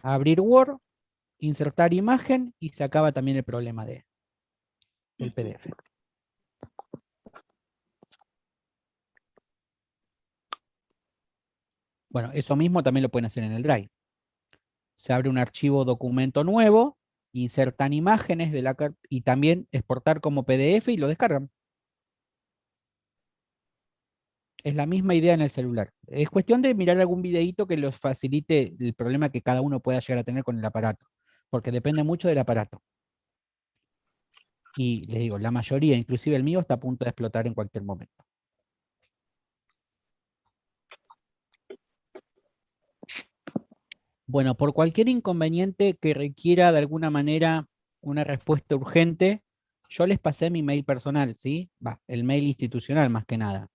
Abrir Word, insertar imagen y se acaba también el problema del PDF. Bueno, eso mismo también lo pueden hacer en el Drive. Se abre un archivo documento nuevo, insertan imágenes y también exportar como PDF y lo descargan. Es la misma idea en el celular. Es cuestión de mirar algún videíto que los facilite el problema que cada uno pueda llegar a tener con el aparato, porque depende mucho del aparato. Y les digo, la mayoría, inclusive el mío, está a punto de explotar en cualquier momento. Bueno, por cualquier inconveniente que requiera de alguna manera una respuesta urgente, yo les pasé mi mail personal, ¿sí? Va, el mail institucional más que nada.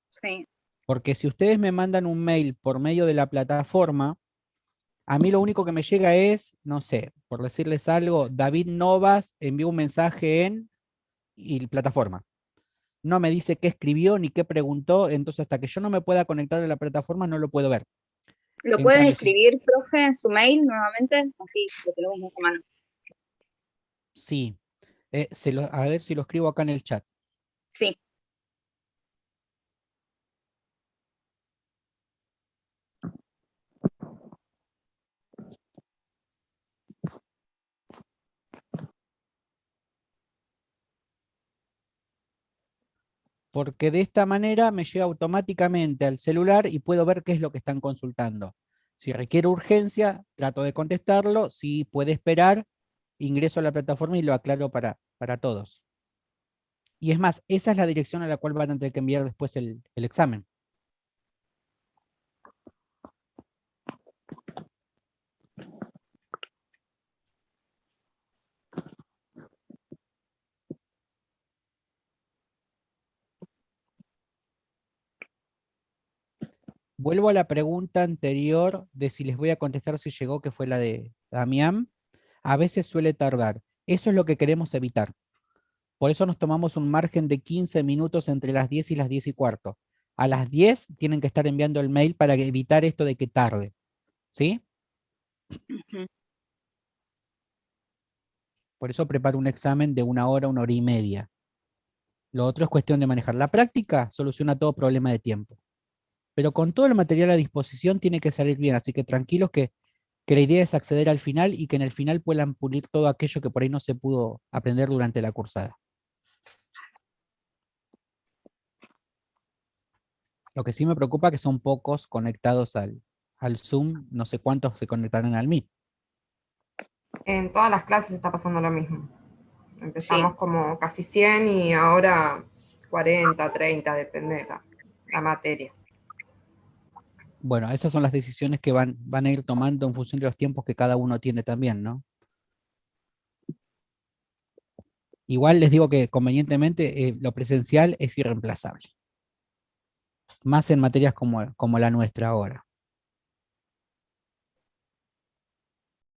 Sí. Porque si ustedes me mandan un mail por medio de la plataforma, a mí lo único que me llega es, no sé, por decirles algo, David Novas envió un mensaje en y plataforma. No me dice qué escribió ni qué preguntó, entonces hasta que yo no me pueda conectar a la plataforma no lo puedo ver. ¿Lo En pueden cambio, si, escribir, profe, en su mail nuevamente? Así lo tenemos más a mano. sí, a ver si lo escribo acá en el chat. Sí. Porque de esta manera me llega automáticamente al celular y puedo ver qué es lo que están consultando. Si requiere urgencia, trato de contestarlo. Si puede esperar, ingreso a la plataforma y lo aclaro para todos. Y es más, esa es la dirección a la cual van a tener que enviar después el examen. Vuelvo a la pregunta anterior de si les voy a contestar si llegó, que fue la de Damián. A veces suele tardar. Eso es lo que queremos evitar. Por eso nos tomamos un margen de 15 minutos entre las 10 y las 10 y cuarto. A las 10 tienen que estar enviando el mail para evitar esto de que tarde. ¿Sí? Ujú. Por eso preparo un examen de una hora y media. Lo otro es cuestión de manejar. La práctica soluciona todo problema de tiempo. Pero con todo el material a disposición tiene que salir bien. Así que tranquilos que la idea es acceder al final y que en el final puedan pulir todo aquello que por ahí no se pudo aprender durante la cursada. Lo que sí me preocupa es que son pocos conectados al Zoom, no sé cuántos se conectarán al Meet. En todas las clases está pasando lo mismo. Empezamos Sí. como casi 100 y ahora 40, 30, depende de la materia. Bueno, esas son las decisiones que van a ir tomando en función de los tiempos que cada uno tiene también, ¿no? Igual les digo que convenientemente lo presencial es irreemplazable. Más en materias como la nuestra ahora.